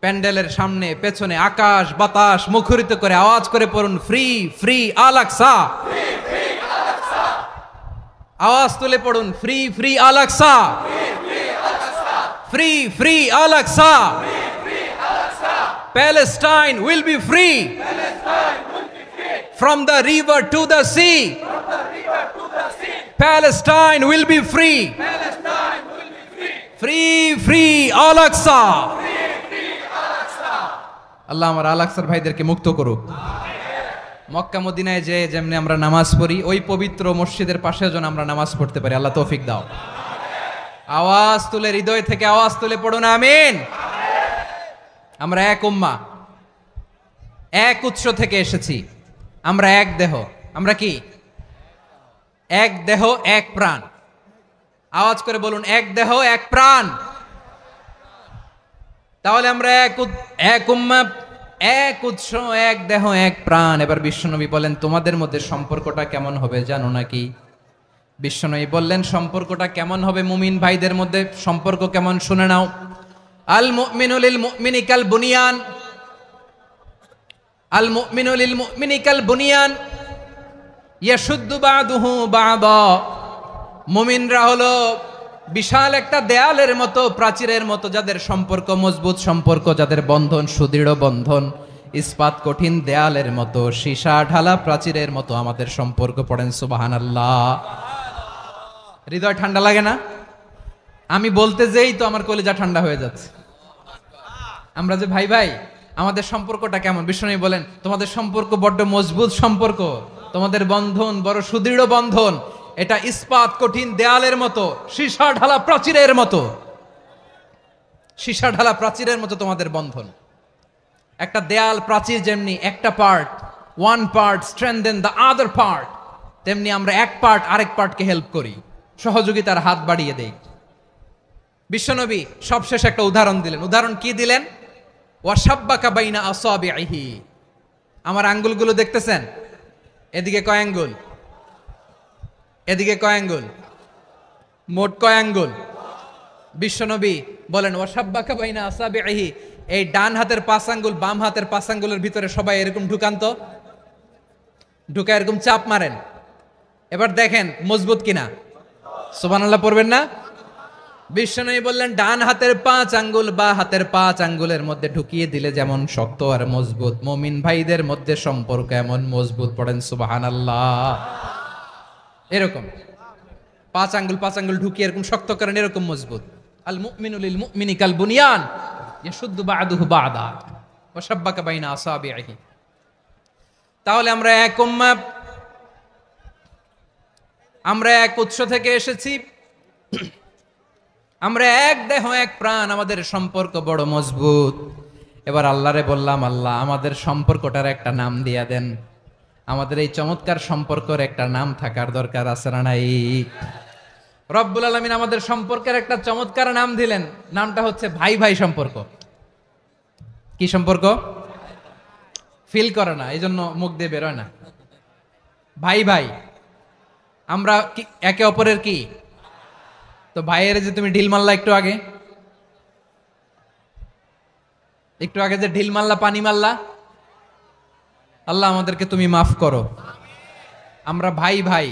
প্যান্ডেলের সামনে পেছনে আকাশ বাতাস মুখরিত করে আওয়াজ করে পড়ুন, ফ্রি ফ্রি আল আকসা। আওয়াজ তুলে পড়ুন, free free Al Aqsa, free free Al Aqsa. Palestine will be free from the river to the sea. Palestine will be free. Free free Al Aqsa. আল্লাহ আমার আল আকসার ভাইদেরকে মুক্ত করুক। মক্কা মদিনায় যে যেমনি আমরা নামাজ পড়ি, ওই পবিত্র মসজিদের পাশে যেন আমরা নামাজ পড়তে পারি। আল্লাহ তৌফিক দাও। আওয়াজ তুলে, হৃদয় থেকে আওয়াজ তুলে পড়ুন আমিন। আমরা এক উম্মা, এক উৎস থেকে এসেছি। আমরা এক দেহ। আমরা কি? এক দেহ এক প্রাণ। আওয়াজ করে বলুন, এক দেহ এক প্রাণ। তাহলে আমরা এক উম্মা, এক উৎস, এক দেহ এক প্রাণ। এবার বিশ্বনবী বলেন, তোমাদের মধ্যে সম্পর্কটা কেমন হবে জানো নাকি? বিশ্বনবী বললেন, সম্পর্কটা কেমন হবে মুমিন ভাইদের মধ্যে? সম্পর্ক কেমন শুনে নাও। আল মুমিনু লিল মুমিনি কাল বুনিয়ান, আল মুমিনু লিল মুমিনি কাল বুনিয়ান ইয়াশুদ্দু বাদুহু বাদা। মুমিনরা হলো বিশাল একটা দেয়ালের মতো, প্রাচীরের মতো, যাদের সম্পর্ক মজবুত সম্পর্ক, যাদের বন্ধন সুদৃঢ় বন্ধন, ইস্পাত কঠিন দেয়ালের মতো, সীসা ঢালা প্রাচীরের মতো আমাদের সম্পর্ক। পড়েন সুবহানাল্লাহ। হৃদয় ঠান্ডা লাগে না? আমি বলতে যেই তো আমার কলিজা ঠান্ডা হয়ে যাচ্ছে। আমরা যে ভাই ভাই, আমাদের সম্পর্কটা কেমন? বিষ্ণু বলেন, তোমাদের সম্পর্ক বড্ড মজবুত সম্পর্ক, তোমাদের বন্ধন বড় সুদৃঢ় বন্ধন। এটা ইস্পাত কঠিন দেয়ালের মতো, সীসা ঢালা প্রাচীরের মতো, সীসা ঢালা প্রাচীরের মতো তোমাদের বন্ধন। একটা দেয়াল প্রাচীর যেমনি একটা part, one part strengthen the other part, তেমনি আমরা এক পার্ট আরেক পার্টকে হেল্প করি, সহযোগিতার হাত বাড়িয়ে দেই। বিশ্বনবী সবশেষ একটা উদাহরণ দিলেন। উদাহরণ কি দিলেন? ওয়াসাব্বাকা বাইনা আসাবিহি। আমার আঙ্গুলগুলো দেখতেছেন? এদিকে কয় আঙ্গুল, এদিকে কয় আঙ্গুল, মোট কয় আঙ্গুল? বিশ্বনবী বলেন, ওয়াসাব্বাকা বাইনা আসাবিহি। এই ডান হাতের 5 আঙ্গুল বাম হাতের 5 আঙ্গুলের ভিতরে সবাই এরকম ঢুকান তো, ঢুকা এরকম চাপ মারেন। এবার দেখেন মজবুত কিনা। সুবহানাল্লাহ পড়বেন না? বিশ্বনবী বললেন, ডান হাতের 5 আঙ্গুল বা হাতের 5 আঙ্গুলের মধ্যে ঢুকিয়ে দিলে যেমন শক্ত আর মজবুত, মুমিন ভাইদের মধ্যে সম্পর্ক এমন মজবুত। পড়েন সুবহানাল্লাহ। এরকম 5 আঙ্গুল ঢুকিয়ে এরকম শক্ত করেন, এরকম মজবুত। আল মুমিনু লিল মুমিনি কাল বুনিয়ান ইয়াশুদ্দু বা'দুহু বা'দা ওয়া শাব্বাকা বাইনা আসাবিহি। তাহলে আমরা এক উম্মাহ, আমরা এক উৎস থেকে এসেছি, আমরা এক দেহ এক প্রাণ, আমাদের সম্পর্ক বড় মজবুত। এবার আল্লাহরে বললাম, আল্লাহ আমাদের সম্পর্কটার একটা নাম দিয়া দেন। আমাদের এই চমৎকার সম্পর্কের একটা নাম থাকার দরকার আছে না নাই? রব্বুল আলামিন আমাদের সম্পর্কের একটা চমৎকার নাম দিলেন, নামটা হচ্ছে ভাই ভাই সম্পর্ক। কি সম্পর্ক? ফিল করে না, এই জন্য মুখ দিয়ে বেরোয় না। ভাই ভাই, আমরা একে অপরের কি? তো ভাইয়ের যে তুমি ঢিল মারলা একটু আগে, যে ঢিল মারলা, পানি মারলা, আল্লাহ আমাদেরকে তুমি মাফ করো। আমরা ভাই ভাই,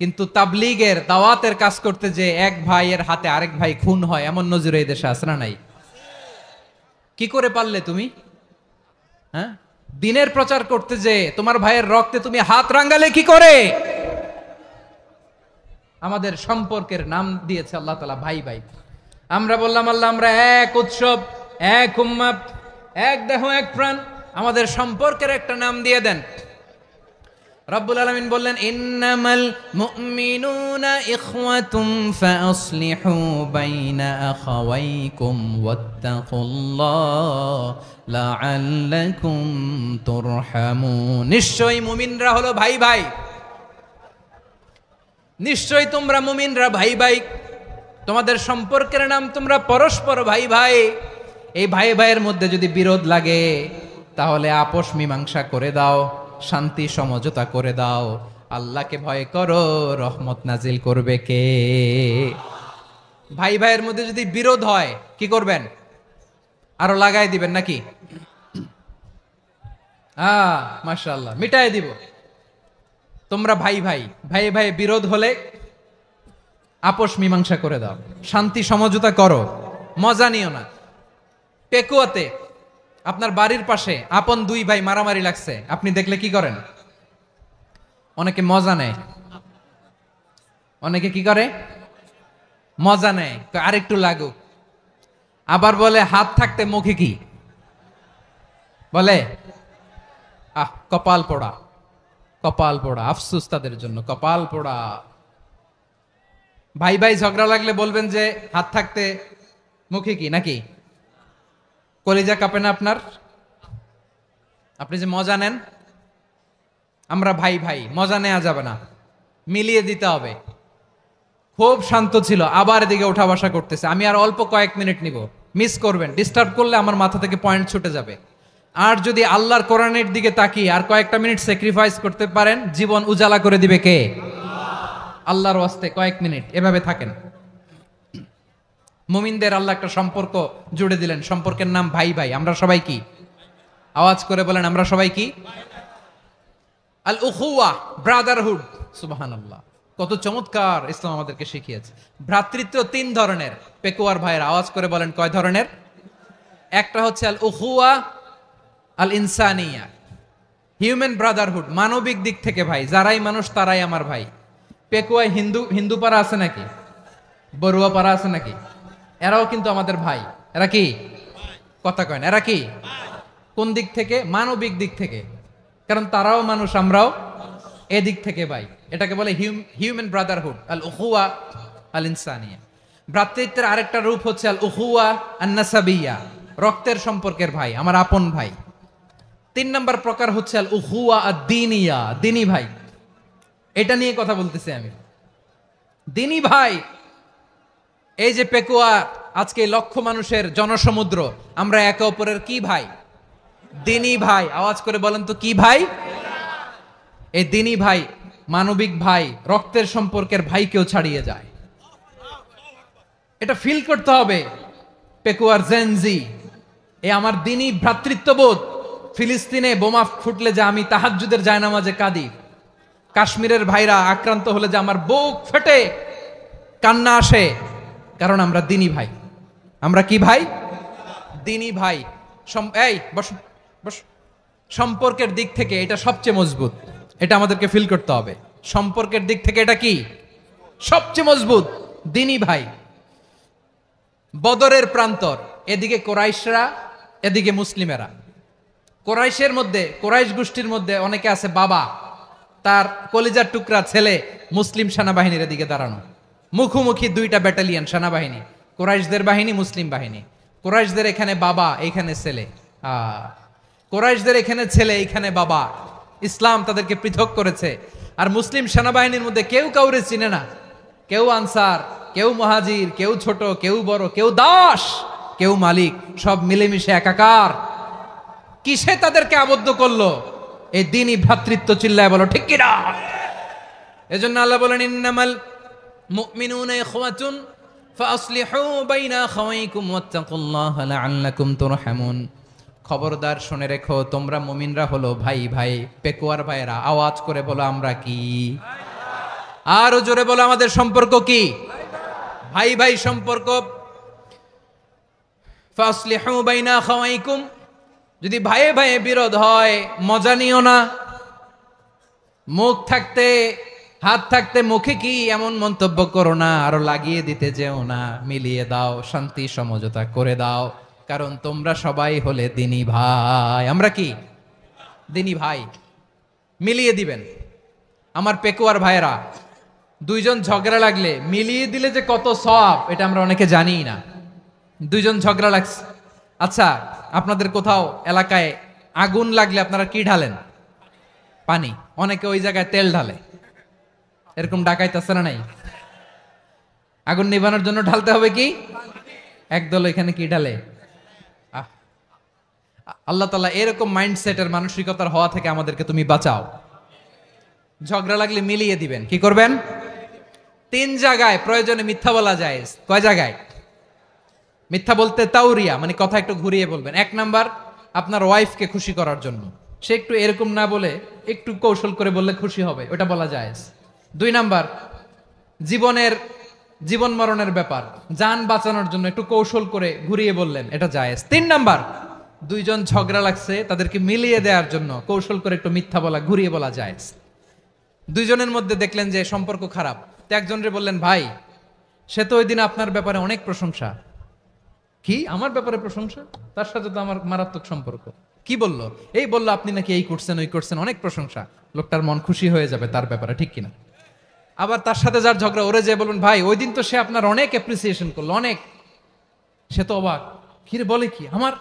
কিন্তু তাবলীগের দাওয়াতের কাজ করতে যে এক ভাইয়ের হাতে আরেক ভাই খুন হয়, এমন নজির এই দেশে আছে না নাই? কি করে পারলে তুমি? হ্যাঁ, দিনের প্রচার করতে যে তোমার ভাইয়ের রক্তে তুমি হাত রাঙ্গালে কি করে? আমাদের সম্পর্কের নাম দিয়েছে আল্লাহ তাআলা ভাই ভাই। আমরা বললাম আল্লাহ আমরা এক উৎসব, এক উম্মাত, এক দেহ, এক প্রাণ, আমাদের সম্পর্কের একটা নাম দিয়ে দেন। রব্বুল আলামিন বললেন ইন্নামাল মুমিনুনা ইখওয়াতুম ফাসলিহু বাইনা আখাওয়াইকুম ওয়াত্তাকুল্লাহ লাআল্লাকুম তুরহামুন। নিশ্চয়ই মুমিনরা হলো ভাই ভাই, নিশ্চয়ই তোমরা মুমিনরা ভাই ভাই, তোমাদের সম্পর্কের নাম তোমরা পরস্পর ভাই ভাই। এই ভাই ভাইয়ের মধ্যে যদি বিরোধ লাগে তাহলে আপোষ মীমাংসা করে দাও, শান্তি সমঝোতা করে দাও। আল্লাহকে ভয় করো, রহমত নাজিল করবে কে? ভাই ভাইয়ের মধ্যে যদি বিরোধ হয় কি করবেন? আরো লাগাই দিবেন নাকি? মাশাআল্লাহ, মিটাই দিব। তোমরা ভাই ভাই, ভাই ভাই বিরোধ হলে আপোষ মীমাংসা করে দাও, শান্তি সমঝোতা করো, মজা নিও না। পেকুয়াতে আপনার বাড়ির পাশে আপন দুই ভাই মারামারি লাগছে, আপনি দেখলে কি করেন? অনেকে মজা নেয়। অনেকে কি করে? মজা নেয়, আরেকটু লাগুক। আবার বলে হাত থাকতে মুখে কি বলে? কপাল পোড়া, কপাল পোড়া। আফসোস তাদের জন্য, কপাল পোড়া। ভাই ভাই ঝগড়া লাগলে বলবেন যে হাত থাকতে মুখে কি, নাকি? কলিজা কাঁপে না আপনার? আপনি যে মজা নেন। আমরা ভাই ভাই, মজা নেওয়া যাবে না, মিলিয়ে দিতে হবে। খুব শান্ত ছিল, আবার এদিকে ওঠা বসা করতেছে। আমি আর অল্প কয়েক মিনিট নিব, মিস করবেন। ডিস্টার্ব করলে আমার মাথা থেকে পয়েন্ট ছুটে যাবে। আর যদি আল্লাহর কোরআনের দিকে তাকিয়ে আর কয়েকটা মিনিট স্যাক্রিফাইস করতে পারেন, জীবন উজালা করে দিবে কে? আল্লাহর ওয়াস্তে কয়েক মিনিট এভাবে থাকেন। মুমিনদের আল্লাহ একটা সম্পর্ক জুড়ে দিলেন, সম্পর্কের নাম ভাই ভাই। আমরা সবাই কি? আওয়াজ করে বলেন, আমরা সবাই কি? আল উখুয়া, ব্রাদারহুড। সুবহানাল্লাহ, কত চমৎকার ইসলাম আমাদেরকে শিখিয়েছে। ভ্রাতৃত্ব তিন ধরনের। পেকুয়ার ভাইয়ের আওয়াজ করে বলেন, কয় ধরনের? একটা হচ্ছে আল উখুয়া আল ইনসানিয়া, হিউম্যান ব্রাদারহুড, মানবিক দিক থেকে ভাই। যারাই মানুষ তারাই আমার ভাই। পেকুয়ায় হিন্দু পাড়া আছে নাকি? বড়ুয়া পাড়া আছে নাকি? এরাও কিন্তু আমাদের ভাই। এরা কি? কথা কয় না, এরা কি? কোন দিক থেকে? মানবিক দিক থেকে। কারণ তারাও মানুষ, আমরাও এদিক থেকে ভাই। এটাকে বলে হিউম্যান ব্রাদারহুড, আল উখুয়া আল ইনসানিয়া। ভ্রাতৃত্বের আরেকটা রূপ হচ্ছে আল উখুয়া আন নাসাবিয়া, রক্তের সম্পর্কের ভাই, আমার আপন ভাই। তিন নম্বর প্রকার হচ্ছে আল উখুয়া আদ-দীনিয়া, দিনী ভাই। এটা নিয়ে কথা বলতেছি আমি। দিনী ভাই, এই যে পেকুয়া, আজকে লক্ষ মানুষের জনসমুদ্র, আমরা একে অপরের কি ভাই? দিনী ভাই। আওয়াজ করে বলেন তো, কি ভাই? এই দিনী ভাই, মানবিক ভাই, রক্তের সম্পর্কের ভাইকেও ছাড়িয়ে যায়। এটা ফিল করতে হবে। পেকুয়ার জেনজি, এ আমার দিনী ভ্রাতৃত্ববোধ। ফিলিস্তিনে বোমা ফুটলে যে আমি তাহাজ্জুদের জায়নামাজে কাঁদি, কাশ্মীরের ভাইরা আক্রান্ত হলে যে আমার বুক ফেটে কান্না আসে, কারণ আমরা দিনী ভাই। আমরা কি ভাই? দিনী ভাই। এই বস বস। সম্পর্কের দিক থেকে এটা সবচেয়ে মজবুত। এটা আমাদেরকে ফিল করতে হবে। সম্পর্কের দিক থেকে এটা কি? সবচেয়ে মজবুত, দিনী ভাই। বদরের প্রান্তর, এদিকে কোরাইশরা, এদিকে মুসলিমেরা। কোরাইশের মধ্যে, কোরাইশ গোষ্ঠীর মধ্যে অনেকে আছে বাবা, তার কলিজার টুকরা ছেলে মুসলিম সেনাবাহিনীর এদিকে দাঁড়ানো। মুখোমুখি দুইটা ব্যাটালিয়ন সেনাবাহিনী, কোরাইশদের বাহিনী, মুসলিম বাহিনী। কোরাইশদের এখানে বাবা, এইখানে ছেলে। কোরাইশদের এখানে ছেলে, এইখানে বাবা। ইসলাম তাদেরকে পৃথক করেছে। আর মুসলিম সেনাবাহিনীর মধ্যে কেউ কাউরে চিনে না, কেউ আনসার, কেউ মুহাজির, কেউ ছোট, কেউ বড়, কেউ দাস, কেউ মালিক, সব মিলেমিশে একাকার। কিসে তাদেরকে আবদ্ধ করলো? এই দ্বীনি ভ্রাতৃত্ব। চিল্লায় বলো ঠিক কিনা? এজন্য আল্লাহ বলেন, ইন্নামাল মুমিনুনা ইখওয়াতুন ফাসলিহু বাইনা আখাওয়াইকুম ওয়াত্তাকুল্লাহা লাআল্লাকুম তুরহামুন। খবরদার শুনে রেখো, তোমরা মুমিনরা হলো ভাই ভাই। পেকুয়ার ভাইরা আওয়াজ করে বলো আমরা কি? আরো জোরে বলো আমাদের সম্পর্ক কি? ভাই ভাই সম্পর্ক। ফাসলিহু বাইনা আখাওয়াইকুম, যদি ভাইয়ে ভাইয়ে বিরোধ হয় মজা নিও না। মুখ থাকতে হাত থাকতে মুখে কি এমন মন্তব্য করো না, আরো লাগিয়ে দিতে যেও না। মিলিয়ে দাও, শান্তি সমঝোতা করে দাও, কারণ তোমরা সবাই হলে দ্বীনি ভাই। আমরা কি? দ্বীনি ভাই। মিলিয়ে দিবেন। আমার পেকুয়ার ভাইরা, দুইজন ঝগড়া লাগলে মিলিয়ে দিলে যে কত সওয়াব, এটা আমরা অনেকে জানি না। দুইজন ঝগড়া লাগছে, আচ্ছা আপনাদের কোথাও এলাকায় আগুন লাগলে আপনারা কি ঢালেন? পানি। অনেকে ওই জায়গায় তেল ঢালে। এরকম ডাকাইতে আছে না নাই? আগুন নিভানোর জন্য ঢালতে হবে কি? একদল এখানে কি ঢালে? আল্লাহ তাআলা এরকম মাইন্ডসেটের মানসিকতার হওয়া থেকে আমাদেরকে তুমি বাঁচাও। ঝগড়া লাগলে মিলিয়ে দিবেন। কি করবেন? 3 জায়গায় প্রয়োজনে মিথ্যা বলা যায়। কয় জায়গায় মিথ্যা বলতে? তাওরিয়া, মানে কথা একটু ঘুরিয়ে বলবেন। 1 নাম্বার, আপনার ওয়াইফকে খুশি করার জন্য। সে একটু এরকম না বলে একটু কৌশল করে বললে খুশি হবে, ওটা বলা যায়। 2 নাম্বার, জীবন মরণের ব্যাপার, জান বাঁচানোর জন্য একটু কৌশল করে ঘুরিয়ে বললেন, এটা জায়েজ। 3 নাম্বার, দুইজন ঝগড়া লাগছে তাদেরকে মিলিয়ে দেওয়ার জন্য কৌশল করে একটু মিথ্যা বলা, ঘুরিয়ে বলা জায়েজ। দুইজনের মধ্যে দেখলেন যে সম্পর্ক খারাপ, তো একজনরে বললেন, ভাই সে তো ওই দিন আপনার ব্যাপারে অনেক প্রশংসা। কি আমার ব্যাপারে প্রশংসা? তার সাথে তো আমার মারাত্মক সম্পর্ক। কি বললো? এই বললো আপনি নাকি এই করছেন ওই করছেন, অনেক প্রশংসা। লোকটার মন খুশি হয়ে যাবে তার ব্যাপারে, ঠিক কিনা? আবার তার সাথে যার ঝগড়া, ওরে যে বলুন, ভাই ওই দিন তো সে আপনার অনেক অ্যাপ্রিসিয়েশন করলো, অনেক। সে তো অবাক, কিরে বলে কি আমার?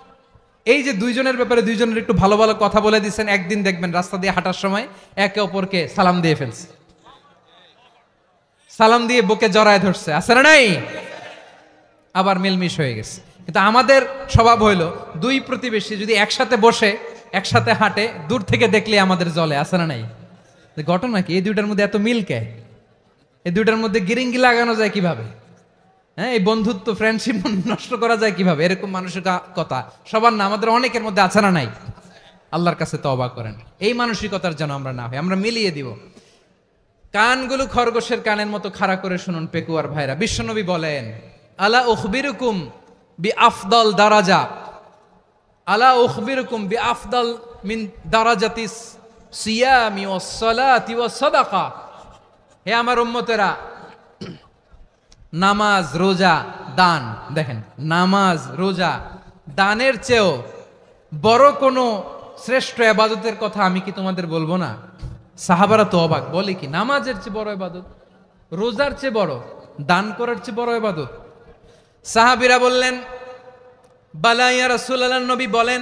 এই যে দুইজনের ব্যাপারে দুইজনের একটু ভালো ভালো কথা বলে দিচ্ছেন, একদিন দেখবেন রাস্তা দিয়ে হাঁটার সময় একে অপরকে সালাম দিয়ে ফেলছে, সালাম দিয়ে বুকে জড়ায় ধরছে, আছে না নাই? আবার মিলমিশ হয়ে গেছে। কিন্তু আমাদের স্বভাব হইলো, দুই প্রতিবেশী যদি একসাথে বসে একসাথে হাঁটে, দূর থেকে দেখলে আমাদের জলে, আছে না নাই? ঘটনা কি? এই দুইটার মধ্যে এত মিল কে? এই দুইটার মধ্যে গিরিঙ্গি লাগানো যায় কিভাবে? হ্যাঁ, এই বন্ধুত্ব ফ্রেন্ডশিপ নষ্ট করা যায় কিভাবে? এরকম মানুষের কথা সবার না, আমাদের অনেকের মধ্যে আছে না নাই? আল্লাহর কাছে তওবা করেন, এই মানসিকতার যেন আমরা না হই, আমরা মিলিয়ে দিব। কানগুলো খরগোশের কানের মতো খাড়া করে শুনুন পেকুয়ার ভাইরা। বিশ্বনবী বলেন, আলা উখবিরুকুম বিআফদাল দারাজা, আলা উখবিরুকুম বিআফদাল মিন দারাজাতিস সিয়ামি ওয়াস সালাতি ওয়াস সাদাকা। হে আমার উম্মতেরা, নামাজ, রোজা, দান, দেখেন নামাজ, রোজা, দানের চেয়েও বড় কোনো শ্রেষ্ঠ ইবাদতের কথা আমি কি তোমাদের বলবো না? সাহাবারা তো অবাক, বলে কি নামাজের চেয়ে বড় ইবাদত, রোজার চেয়ে বড়, দান করার চেয়ে বড় ইবাদত? সাহাবীরা বললেন, বালা ইয়া রাসূলুল্লাহ। নবী বলেন,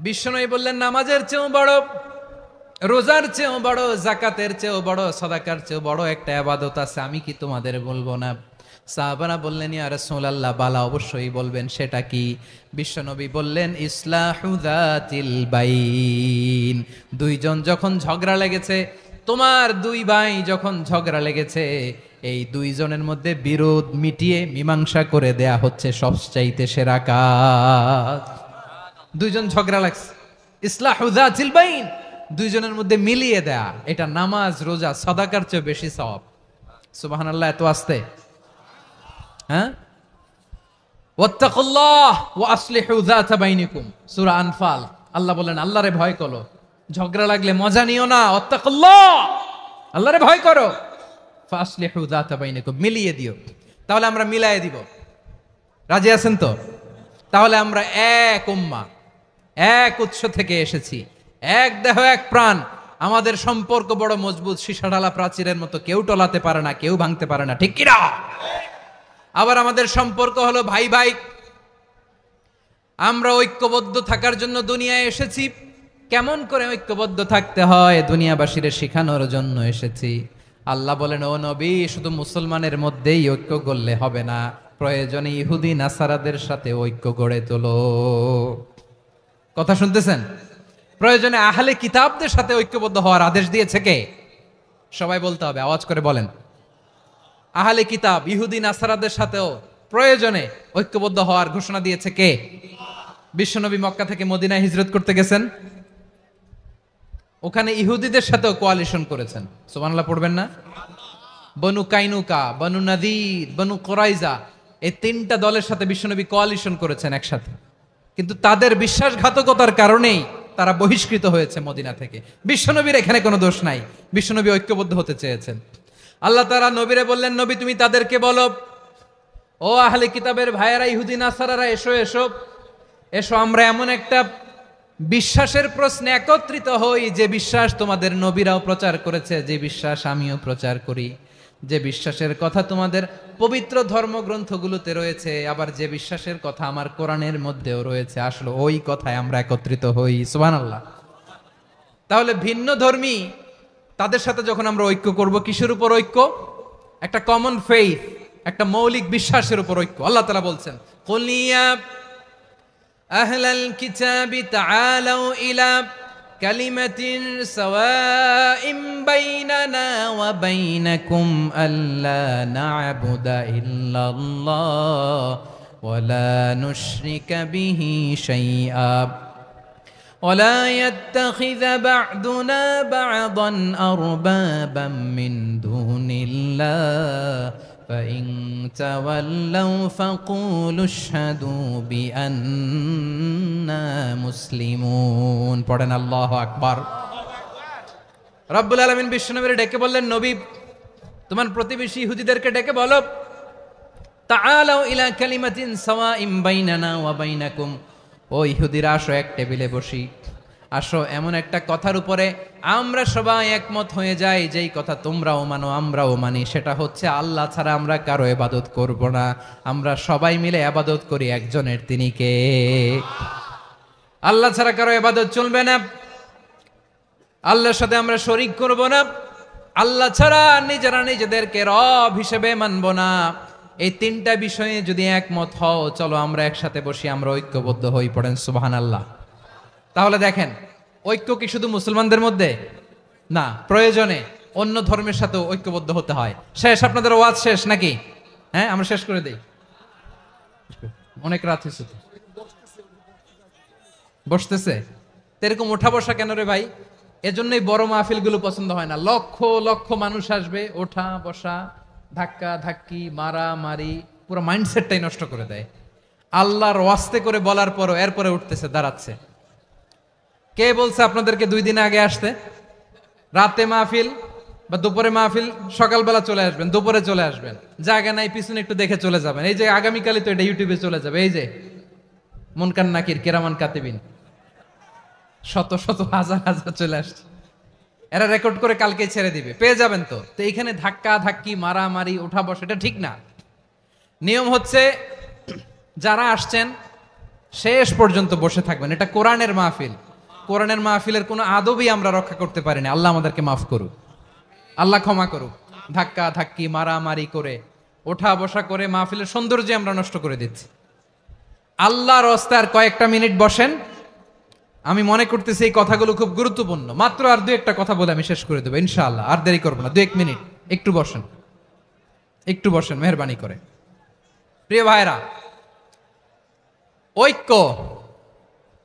বিশ্বনবী বললেন, নামাজের চেয়েও বড়, রোজার চেয়েও বড়, যাকাতের চেয়েও বড়, সাদাকার চেয়েও বড় একটা ইবাদত আছে, আমি কি তোমাদের বলবো না? সাহাবারা বললেন, ইয়া রাসূলুল্লাহ, বালা অবশ্যই বলবেন, সেটা কি? বিশ্বনবী বললেন, ইসলাহু যাতিল বাইন। দুইজন যখন ঝগড়া লেগেছে, তোমার দুই ভাই যখন ঝগড়া লেগেছে, এই দুইজনের মধ্যে বিরোধ মিটিয়ে মীমাংসা করে দেয়া হচ্ছে সবচাইতে সেরা কাজ। দুইজন ঝগড়া লাগছে, ইসলাহু যাতিল বাইন, দুইজনের মধ্যে মিলিয়ে দেয়া, এটা নামাজ, রোজা, সাদাকার চেয়ে বেশি সওয়াব। সুবহানাল্লাহ, এত আস্তে। হ্যাঁ, ওয়াত্তাকুল্লাহ ওয়া আসলিহু যাতা বাইনিকুম, সূরা আনফাল। আল্লাহ বলেন, আল্লাহরে ভয় করো, ঝগড়া লাগলে মজা নিও না, ওয়াত্তাকুল্লাহ, আল্লাহরে ভয় করো, ফাসলিহু যাতা বাইনিকুম, মিলিয়ে দিও। তাহলে আমরা মিলায়ে দিব, রাজি আছেন তো? তাহলে আমরা এক উম্মাহ, এক উৎস থেকে এসেছি, এক দেহ এক প্রাণ, আমাদের সম্পর্ক বড় মজবুত, সীসাঢালা প্রাচীরের মতো, কেউ টলাতে পারে না, কেউ ভাঙতে পারে না, ঠিক কিনা? আবার আমাদের সম্পর্ক হলো ভাই ভাই, আমরা ঐক্যবদ্ধ থাকার জন্য দুনিয়ায় এসেছি। কেমন করে ঐক্যবদ্ধ থাকতে হয় দুনিয়াবাসীর শেখানোর জন্য এসেছি। আল্লাহ বলেন, ও নবী, শুধু মুসলমানের মধ্যেই ঐক্য করলে হবে না, প্রয়োজনে ইহুদি নাসারাদের সাথে ঐক্য গড়ে তোলো। কথা শুনতেছেন? প্রয়োজনে আহলে কিতাবদের সাথে ঐক্যবদ্ধ হওয়ার আদেশ দিয়েছে কে? সবাই বলতে হবে, আওয়াজ করে বলেন। আহলে কিতাব ইহুদি নাসারাদের সাথেও প্রয়োজনে ঐক্যবদ্ধ হওয়ার ঘোষণা দিয়েছে কে? বিশ্বনবী মক্কা থেকে মদিনায় হিজরত করতে গেছেন, ওখানে ইহুদিদের সাথেও কোয়ালিশন করেছেন। সুবহানাল্লাহ পড়বেন না? বনু কাইনুকা, বনু নাদির, বনু কোরাইজা, এই তিনটা দলের সাথে বিশ্বনবী কোয়ালিশন করেছেন একসাথে। কিন্তু তাদের বিশ্বাসঘাতকতার কারণেই তারা বহিষ্কৃত হয়েছে মদিনা থেকে। বিশ্বনবীর এখানে কোনো দোষ নাই, বিশ্বনবী ঐক্যবদ্ধ হতে চেয়েছেন। আল্লাহ তাআলা নবীরে বললেন, নবী তুমি তাদেরকে বলো, ও আহলে কিতাবের ভাইয়েরা, ইহুদি নাসারারা, এসো এসো এসো, আমরা এমন একটা বিশ্বাসের প্রশ্নে একত্রিত হই যে বিশ্বাস তোমাদের নবীরাও প্রচার করেছে, যে বিশ্বাস আমিও প্রচার করি, যে বিশ্বাসের কথা তোমাদের পবিত্র ধর্মগ্রন্থগুলোতে রয়েছে, আবার যে বিশ্বাসের কথা আমার কোরআনের মধ্যেও রয়েছে, আসলে ওই কথায় আমরা একত্রিত হই। সুবহানাল্লাহ। তাহলে ভিন্ন ধর্মী তাদের সাথে যখন আমরা ঐক্য করব, কিসের উপর ঐক্য? একটা কমন ফেইথ, একটা মৌলিক বিশ্বাসের উপর ঐক্য। আল্লাহ তাআলা বলছেন, কুলিয়া আহলাল কিতাবি তাআলাউ ইলা কালিমাতিন সাওয়াইম বাইনানা ওয়া বাইনাকুম আল্লা না'বুদা ইল্লাল্লাহ ওয়া লা নুশরিকা বিহি শাইআ ولا يتخذ بعضنا بعضا أربابا من دون الله فإن تولوا فقولوا اشهدوا بأننا مسلمون। পড়েন আল্লাহু আকবার। রব্বুল আলামিন বিশ্বনবীর ডেকে বললেন, নবী তোমার প্রতিবেশী ইহুদিদেরকে ডেকে বলো, তাআলাউ ইলা কালিমাতিন সাওয়াইম বাইনানা ওয়া বাইনাকুম, ও ইহুদিরা আসো, এক টেবিলে বসি, আসো এমন একটা কথার উপরে আমরা সবাই একমত হয়ে যাই, যেই কথা তোমরাও মানো আমরাও মানি, সেটা হচ্ছে আল্লাহ ছাড়া আমরা কারো ইবাদত করব না, আমরা সবাই মিলে ইবাদত করি একজনের, তিনি কে? আল্লাহ ছাড়া কারো ইবাদত চলবে না, আল্লাহর সাথে আমরা শরীক করব না, আল্লাহ ছাড়া নিজেরা নিজেদেরকে রব হিসেবে মানব না। এই তিনটা বিষয়ে যদি একমত হও, চলো আমরা একসাথে বসি, আমরা ঐক্যবদ্ধ হই। পড়েন সুবহানাল্লাহ। তাহলে দেখেন, ঐক্য কি শুধু মুসলমানদের মধ্যে না, প্রয়োজনে অন্য ধর্মের সাথেও ঐক্যবদ্ধ হতে হয়। শেষ, আপনাদের ওয়াজ শেষ নাকি? হ্যাঁ, আমরা শেষ করে দেই, অনেক রাত হয়েছে। বসতেছে এরকম ওঠা বসা কেন রে ভাই? এজন্যই বড় মাহফিল গুলো পছন্দ হয় না। লক্ষ লক্ষ মানুষ আসবে, ওঠা বসা, ধাক্কা ধাক্কি, মারা মারি, পুরো মাইন্ডসেটটাই নষ্ট করে দেয়। আল্লাহর ওয়াস্তে করে বলার পরও এরপরে উঠতেছে, দাঁড়াচ্ছে। কে বলছে আপনাদেরকে 2 দিন আগে আসতে? রাতে মাহফিল বা দুপুরে মাহফিল, সকালবেলা চলে আসবেন, দুপুরে চলে আসবেন, জায়গা নাই পিছনে একটু দেখে চলে যাবেন। এই যে আগামীকালই তো এটা ইউটিউবে চলে যাবে, এই যে মুনকার নাকির কিরামান কাতিবিন, শত শত হাজার হাজার চলে আসছে, এরা রেকর্ড করে কালকে ছেড়ে দিবে, পেয়ে যাবেন। তো এইখানে ধাক্কা ধাক্কি, মারামারি, ওঠা বসা, এটা ঠিক না। নিয়ম হচ্ছে যারা আসছেন শেষ পর্যন্ত বসে থাকবেন। এটা কোরআনের মাহফিল, কোরআনের মাহফিলের কোনো আদবই আমরা রক্ষা করতে পারিনি। আল্লাহ আমাদেরকে মাফ করুক, আল্লাহ ক্ষমা করুক। ধাক্কা ধাক্কি, মারামারি করে, ওঠা বসা করে মাহফিলের সৌন্দর্য আমরা নষ্ট করে দিচ্ছি। আল্লাহর রাস্তায় আর কয়েকটা মিনিট বসেন। আমি মনে করতেছি এই কথাগুলো খুব গুরুত্বপূর্ণ। মাত্র আর 2-1টা কথা বলে আমি শেষ করে দেবো ইনশাআল্লাহ, আর দেরি করবো না। 2-1 মিনিট একটু বসেন, একটু বসেন মেহরবানি করে। প্রিয় ভাইরা, ঐক্য,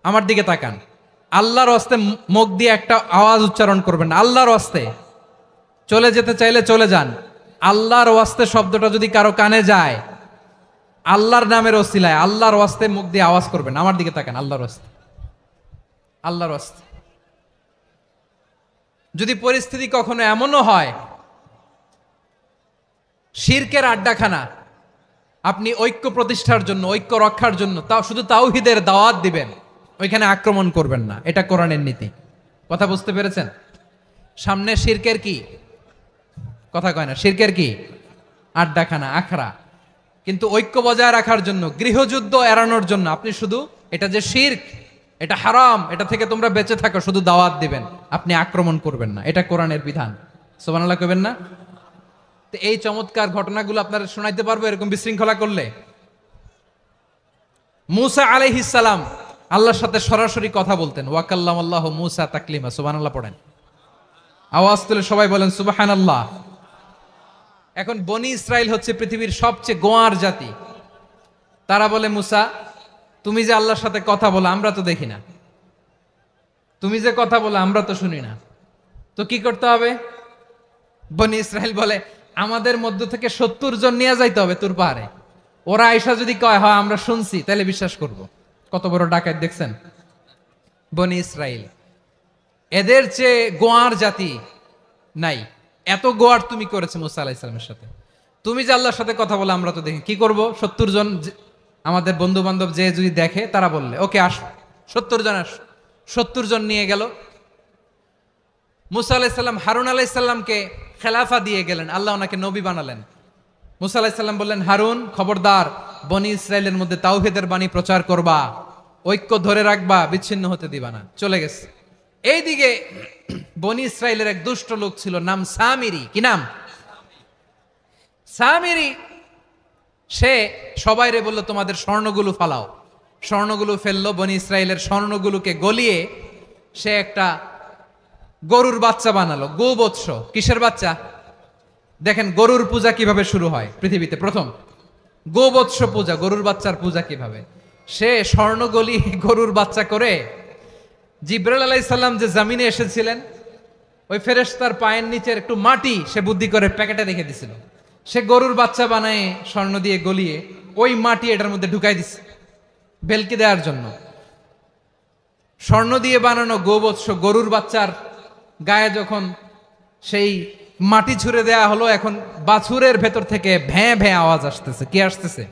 আমার দিকে তাকান। আল্লাহর রাস্তায় মুখ দিয়ে একটা আওয়াজ উচ্চারণ করবেন না। আল্লাহর রাস্তায় চলে যেতে চাইলে চলে যান। আল্লাহর ওয়াস্তে শব্দটা যদি কারো কানে যায়, আল্লাহর নামের ওসিলায় আল্লাহর ওয়াস্তে মুখ দিয়ে আওয়াজ করবেন। আমার দিকে তাকান, আল্লাহর ওয়াস্তে, আল্লাহর ওয়াস্তে। যদি পরিস্থিতি কখনো এমনও হয় শিরকের আড্ডাখানা, আপনি ঐক্য প্রতিষ্ঠার জন্য, ঐক্য রক্ষার জন্য তাও শুধু তাওহীদের দাওয়াত দিবেন, ওইখানে আক্রমণ করবেন না। এটা কোরআনের নীতি। কথা বুঝতে পেরেছেন? সামনে শিরকের কি কথা কয় না, শিরকের কি আড্ডাখানা, আখড়া। কিন্তু ঐক্য বজায় রাখার জন্য, গৃহযুদ্ধ এড়ানোর জন্য আপনি শুধু এটা যে শিরক এটা হারাম, এটা থেকে তোমরা বেঁচে থাকো, শুধু দাওয়াত দিবেন, আপনি আক্রমণ করবেন না, এটা কোরআনের বিধান। সুবহানাল্লাহ কইবেন না? তো এই চমৎকার ঘটনাগুলো আপনারা শোনাইতে পারবো এরকম বিশৃঙ্খলা করলে? মূসা আলাইহিস সালাম আল্লাহর সাথে সরাসরি কথা বলতেন, ওয়াকাল্লামাল্লাহু মূসা তাকলিমা। সুবহানাল্লাহ পড়েন, আওয়াজ তুলে সবাই বলেন সুবহানাল্লাহ। এখন বনি ইসরাইল হচ্ছে পৃথিবীর সবচেয়ে গোয়ার জাতি। তারা বলে, মূসা তুমি যে আল্লাহর সাথে কথা বলো আমরা তো দেখি না, তুমি যে কথা বলো আমরা তো শুনি না, তো কি করতে হবে? বনি ইসরাইল বলে, আমাদের মধ্য থেকে 70 জন নিয়ে যাইতে হবে তুর পাহাড়ে। ওরা আয়সা যদি কয় হয় আমরা শুনছি, তাহলে বিশ্বাস করব। কত বড় ডাকাত দেখছেন বনি ইসরাইল। এদের চেয়ে গোয়ার জাতি নাই। এত গোয়ার তুমি করেছে মুসা আলাইহিস সালামের সাথে। তুমি যে আল্লাহর সাথে কথা বলে আমরা তো দেখি, কি করব? 70 জন আমাদের বন্ধু বান্ধব যে যদি দেখে, তারা বললে ওকে আসো, 70 জন আসো। 70 জন নিয়ে গেল। মুসা আলাইহিস সালাম হারুন আলাইহিস সালামকে খেলাফা দিয়ে গেলেন, আল্লাহ ওনাকে নবী বানালেন। মুসা আলাইহিস সালাম বললেন, হারুন খবরদার, বনি ইসরাইলের মধ্যে তাওহীদের বাণী প্রচার করবা, ঐক্য ধরে রাখবা, বিচ্ছিন্ন হতে দিবা না। চলে গেছে। এইদিকে বনি ইসরাইলের এক দুষ্ট লোক ছিল, নাম সামিরি। কি নাম? সামিরি। সে সবাইরে বলল, তোমাদের স্বর্ণগুলো ফালাও। স্বর্ণগুলো ফেললো। বনি ইসরাইলের স্বর্ণগুলোকে গলিয়ে সে একটা গরুর বাচ্চা বানালো, গোবৎস। কিসের বাচ্চা? দেখেন গরুর পূজা কিভাবে শুরু হয় পৃথিবীতে প্রথম, গোবৎস পূজা, গরুর বাচ্চার পূজা কিভাবে। সে স্বর্ণ গলি গরুর বাচ্চা করে, জিব্রাইল আলাইহিস সালাম যে জমিনে এসেছিলেন, ওই ফেরেশতার পায়ের নিচের একটু মাটি সে বুদ্ধি করে প্যাকেটে রেখে দিছিল। সে গরুর বাচ্চা বানায় স্বর্ণ দিয়ে গলিয়ে ওই মাটি এটার মধ্যে ঢুকাই দিছে ভেলকি দেওয়ার জন্য। স্বর্ণ দিয়ে বানানো গোবৎস গরুর বাচ্চার গায়ে যখন সেই মাটি ছুঁড়ে দেয়া হলো, এখন বাছুরের ভেতর থেকে ভ্যাঁ ভ্যাঁ আওয়াজ আসতেছে। কি আসতেছে?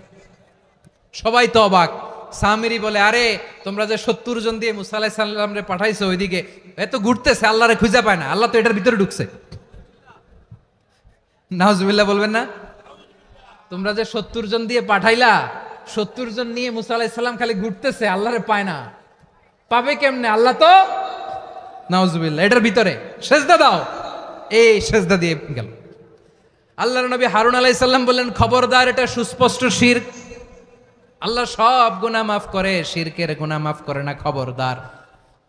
সবাই তো অবাক। সামিরি বলে, আরে তোমরা যে 70 জন দিয়ে মুসা আলাইহিস সালাম রে পাঠাইছো, ওইদিকে এত ঘুরতেছে, আল্লাহরে খুঁজে পায় না, আল্লাহ তো এটার ভিতরে ঢুকছে। নাউজুবিল্লাহ বলবেন না? তোমরা যে 70 জন দিয়ে পাঠাইলা, 70 জন নিয়ে মুসা আলাইহিস সালাম খালি ঘুরতেছে, আল্লাহরে পায় না। পাবে কেমনে? আল্লাহ তো, নাউজুবিল্লাহ, এটার ভিতরে সেজদা দাও। এই সেজদা দিয়ে গেল। আল্লাহর নবী হারুন আলাইহিস সালাম বললেন, খবরদার, এটা সুস্পষ্ট শিরক। আল্লাহ সব গুনাহ মাফ করে, শিরকের গুনাহ মাফ করে না, খবরদার।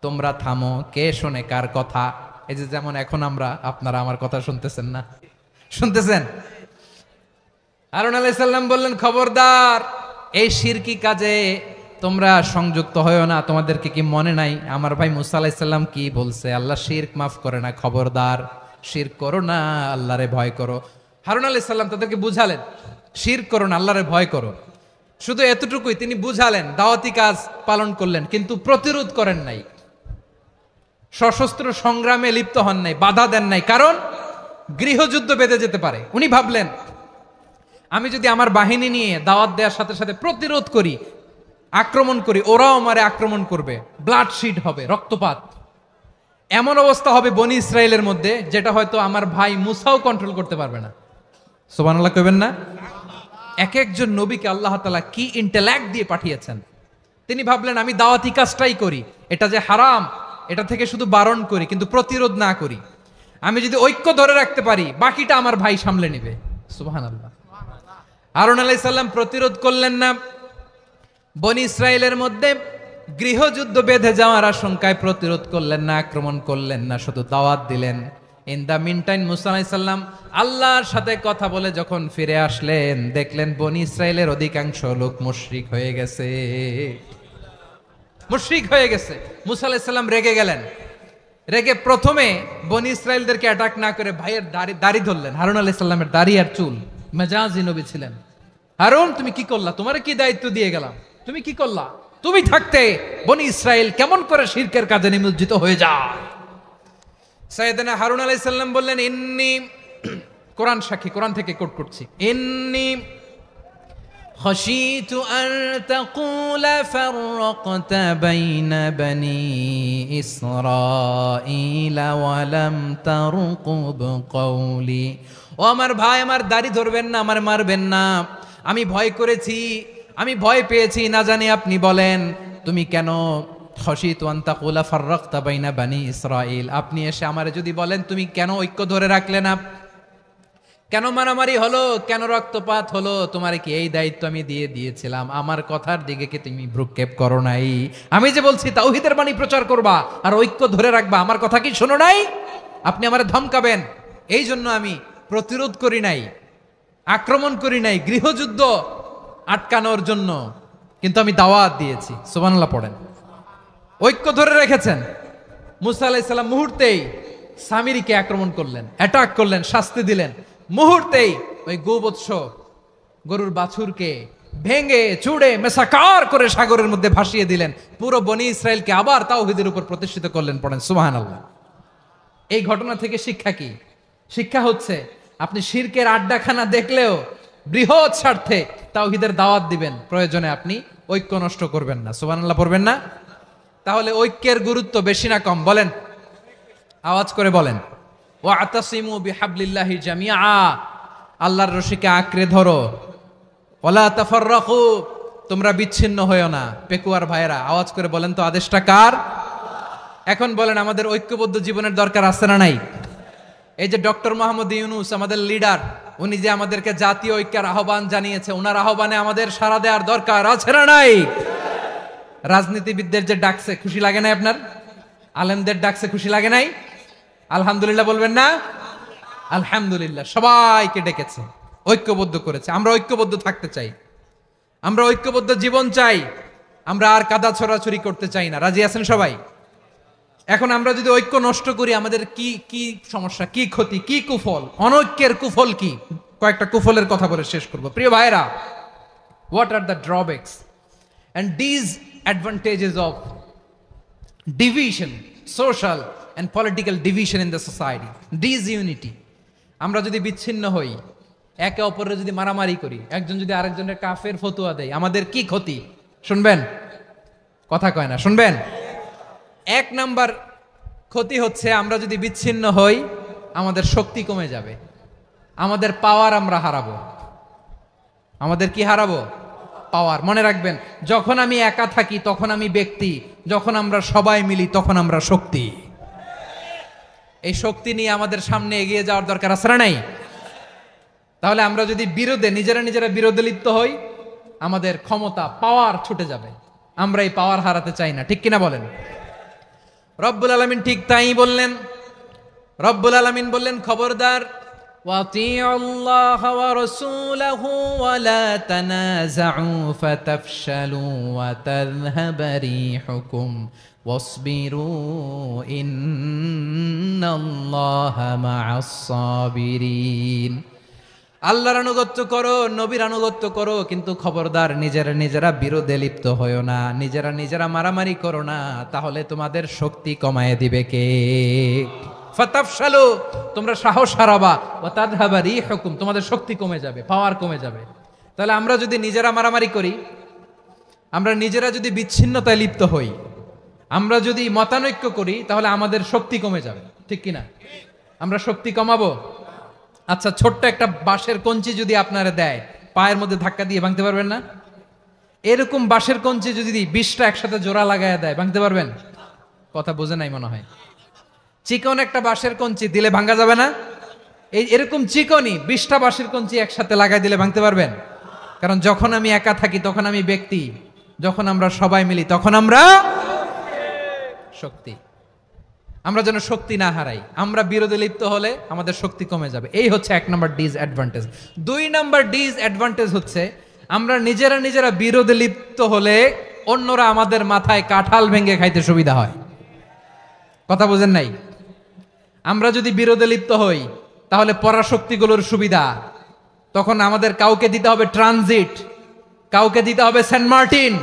তোমরা থামো। কে শোনে কার কথা? এই যে যেমন এখন আপনারা আমার কথা শুনতেছেন না? শুনতেছেন? হারুন আলাইহিস সালাম বললেন, খবরদার, এই শিরকি কাজে তোমরা সংযুক্ত হয়ো না। তোমাদেরকে কি মনে নাই আমার ভাই মুসা আলাইহিস সালাম কি বলছে? আল্লাহ শিরক মাফ করে না, খবরদার শিরক করো না, আল্লাহরে ভয় করো। হারুন আলাইহিস সালাম তাদেরকে বুঝালেন, শিরক করো না, আল্লাহরে ভয় করো। শুধু এতটুকুই তিনি বুঝালেন, দাওয়াতি কাজ পালন করলেন, কিন্তু প্রতিরোধ করেন নাই, সশস্ত্র সংগ্রামে লিপ্ত হন নাই, বাধা দেন নাই, কারণ গৃহযুদ্ধ বেঁধে যেতে পারে। উনি ভাবলেন, আমি যদি আমার বাহিনী নিয়ে দাওয়াত দেওয়ার সাথে সাথে প্রতিরোধ করি, আক্রমণ করি, ওরাও আমারে আক্রমণ করবে, ব্লাডশিড হবে, রক্তপাত। এমন অবস্থা হবে বনি ইসরায়েলের মধ্যে, যেটা হয়তো আমার ভাই মুসাও কন্ট্রোল করতে পারবে না। সুবহানাল্লাহ কইবেন না? এক একজন নবীকে আল্লাহ তাআলা কি ইন্টেলেক্ট দিয়ে পাঠিয়েছেন। তিনি ভাবলেন, আমি দাওয়াতি কাজটাই করি, এটা যে হারাম এটা থেকে শুধু বারণ করি, কিন্তু প্রতিরোধ না করি। আমি যদি ঐক্য ধরে রাখতে পারি, বাকিটা আমার ভাই সামলে নেবে। সুবহানাল্লাহ। হারুন আলাইহিস সালাম প্রতিরোধ করলেন না। বনি ইসরায়েলের মধ্যে গৃহযুদ্ধ বেঁধে যাওয়ার আশঙ্কায় প্রতিরোধ করলেন না, আক্রমণ করলেন না, শুধু দাওয়াত দিলেন। ইন দা মিন টাইম মুসা আলাইহিস সালাম আল্লাহর সাথে কথা বলে যখন ফিরে আসলেন, দেখলেন বনি ইসরায়েলের অধিকাংশ লোক মুশরিক হয়ে গেছে। মুশরিক হয়ে গেছে। মুসা আলাইহিস সালাম রেগে গেলেন। রেগে প্রথমে বনি ইসরায়েলদেরকে অ্যাটাক না করে ভাইয়ের দাড়ি ধরলেন। হারুন আলাইহিস সালামের দাড়ি আর চুল। মেজাজি নবী ছিলেন। হারুন, তুমি কি করলা? তোমারে কি দায়িত্ব দিয়ে গেলাম, তুমি কি করলা? তুমি থাকতে বনি ইসরায়েল কেমন করে শিরকের কাজে নিমজ্জিত হয়ে যায়? সাইয়েদনা হারুন আলাইহিস সালাম বললেন, ইন্নী, কোরআন সাক্ষী, কোরআন থেকে কোট করছি, ইন্নী খাশিতু আন তাকুলা ফাররাকতা বাইনা বনি ইসরাঈলা ওয়া লাম তারকুব কওলি। ও আমার ভাই, আমার দাড়ি ধরবেন না, আমার মারবেন না। আমি ভয় করেছি, আমি ভয় পেয়েছি, না জানি আপনি বলেন তুমি কেন খাশিতু আন তাকুলা ফাররাকতা বাইনা বানি ইসরাঈল, আপনি এসে আমারে যদি বলেন তুমি কেন ঐক্য ধরে রাখলে না, কেন মারামারি হলো, কেন রক্তপাত হলো, তোমার কি এই দায়িত্ব আমি দিয়ে দিয়েছিলাম, আমার কথার দিকে কি তুমি ভ্রুক্ষেপ করো নাই? আমি যে বলছি তাওহীদের বাণী প্রচার করবা আর ঐক্য ধরে রাখবা, আমার কথা কি শোনো নাই? আপনি আমারে ধমকাবেন, এই জন্য আমি প্রতিরোধ করি নাই, আক্রমণ করি নাই, গৃহযুদ্ধ আটকানোর জন্য কিন্তু আমি দাওয়াত দিয়েছি। সুবহানাল্লাহ পড়েন। ঐক্য ধরে রেখেছেন। মুসা আলাইহিস সালাম মুহূর্তেই সামিরীকে আক্রমণ করলেন, অ্যাটাক করলেন, শাস্তি দিলেন। মুহূর্তেই ওই গোবৎস গরুর বাছুরকে ভেঙে চুড়ে মেসাকার করে সাগরের মধ্যে ভাসিয়ে দিলেন। পুরো বনি ইসরায়েলকে আবার তাওহীদের উপর প্রতিষ্ঠিত করলেন। পড়েন সুবহানাল্লাহ। এই ঘটনা থেকে শিক্ষা কি? শিক্ষা হচ্ছে আপনি শিরকের আড্ডাখানা দেখলেও বৃহৎ স্বার্থে তাওহীদের দাওয়াত দিবেন, প্রয়োজনে আপনি ঐক্য নষ্ট করবেন না। সুবহানাল্লাহ পড়বেন না? তাহলে ঐক্যের গুরুত্ব বেশি না কম? বলেন, আওয়াজ করে বলেন। ওয়াতাসিমু বিহাবলিল্লাহি জামিআ, আল্লাহর রশিকে আঁকড়ে ধরো। ওয়ালা তাফাররাকু, তোমরা বিচ্ছিন্ন হয়ো না। পেকুয়ার ভাইয়েরা আওয়াজ করে বলেন তো আদেশটা কার? এখন বলেন আমাদের ঐক্যবদ্ধ জীবনের দরকার আছে না নাই? এই যে ডক্টর মোহাম্মদ ইউনূস আমাদের লিডার, উনি যে আমাদেরকে জাতীয় ঐক্যের আহ্বান জানিয়েছে, ওনার আহ্বানে আমাদের সাড়া দেওয়ার দরকার আছে না নাই? রাজনীতিবিদদের যে ডাকছে খুশি লাগে নাই আপনার? আলেমদের ডাকছে খুশি লাগে নাই? আলহামদুলিল্লাহ বলবেন না? আলহামদুলিল্লাহ। সবাইকে ডেকেছে, ঐক্যবদ্ধ করেছে। আমরা ঐক্যবদ্ধ থাকতে চাই, আমরা ঐক্যবদ্ধ জীবন চাই, আমরা আর কাদা ছড়াছড়ি করতে চাই না। রাজি আছেন সবাই? এখন আমরা যদি ঐক্য নষ্ট করি আমাদের কি কি সমস্যা, কি ক্ষতি, কি কুফল? অনৈক্যের কুফল কি? কয়েকটা কুফলের কথা বলে শেষ করব। প্রিয় ভাইরা, what are the drawbacks and disadvantages of division, social and political division in the society, disunity? আমরা যদি বিচ্ছিন্ন হই, একে অপরের যদি মারামারি করি, একজন যদি আরেকজনের কাফের ফতোয়া দেয়, আমাদের কি ক্ষতি? শুনবেন? কথা কয় না, শুনবেন? এক নাম্বার ক্ষতি হচ্ছে আমরা যদি বিচ্ছিন্ন হই আমাদের শক্তি কমে যাবে, আমাদের পাওয়ার আমরা হারাবো। আমাদের কি হারাবো? পাওয়ার। মনে রাখবেন, যখন আমি একা থাকি তখন আমি ব্যক্তি, যখন আমরা সবাই মিলি তখন আমরা শক্তি। এই শক্তি নিয়ে আমাদের সামনে এগিয়ে যাওয়ার দরকার আছে না নাই? তাহলে আমরা যদি বিরোধে নিজেরা বিরোধে লিপ্ত হই আমাদের ক্ষমতা, পাওয়ার ছুটে যাবে। আমরা এই পাওয়ার হারাতে চাই না, ঠিক কিনা বলেন? রব্বুল আলামিন ঠিক তাই বললেন। রব্বুল আলামিন বললেন, খবরদার, ওয়াতিউল্লাহ ওয়া রাসূলাহু ওয়া লা তানাযাউ ফাতাফশালু ওয়া তাযহাবা রিহুকুম ওয়াসবিরু ইন্নাল্লাহা মা'আস সাবিরিন। আল্লাহর আনুগত্য করো, নবীর আনুগত্য করো, কিন্তু খবরদার নিজেরা বিরোধে লিপ্ত হয়ো না, নিজেরা মারামারি করো না, তাহলে তোমাদের শক্তি কমায় দিবে কে? ফাতাফশালু, তোমরা সাহস হারাবা, ওয়া তাযহাবা রিহুকুম, তোমাদের শক্তি কমে যাবে, পাওয়ার কমে যাবে। তাহলে আমরা যদি নিজেরা মারামারি করি, আমরা নিজেরা যদি বিচ্ছিন্নতায় লিপ্ত হই, আমরা যদি মতানৈক্য করি, তাহলে আমাদের শক্তি কমে যাবে, ঠিক কিনা? আমরা শক্তি কমাবো। আচ্ছা, ছোট্ট একটা বাঁশের কঞ্চি যদি আপনারা দেয়, পায়ের মধ্যে ধাক্কা দিয়ে ভাঙতে পারবেন না? এরকম বাঁশের কঞ্চি যদি 20টা একসাথে জোড়া লাগায় দেয়, ভাঙতে পারবেন? কথা বোঝে নাই মনে হয়। চিকন একটা বাঁশের কঞ্চি দিলে ভাঙা যাবে না? এরকম চিকনই 20টা বাঁশের কঞ্চি একসাথে লাগাই দিলে ভাঙতে পারবেন? কারণ যখন আমি একা থাকি তখন আমি ব্যক্তি, যখন আমরা সবাই মিলি তখন আমরা শক্তি। আমরা যেন শক্তি না হারাই। আমরা বিরোধে লিপ্ত হলে আমাদের শক্তি কমে যাবে। এই হচ্ছে 1 নম্বর ডিসঅ্যাডভান্টেজ। 2 নম্বর ডিসঅ্যাডভান্টেজ হচ্ছে আমরা নিজেরা বিরোধে লিপ্ত হলে অন্যরা আমাদের মাথায় কাঁঠাল ভেঙে খাইতে সুবিধা হয়। কথা বোঝেন নাই? আমরা যদি বিরোধে লিপ্ত হই তাহলে পরাশক্তিগুলোর সুবিধা, তখন আমাদের কাউকে দিতে হবে ট্রানজিট, কাউকে দিতে হবে সেন্ট মার্টিন,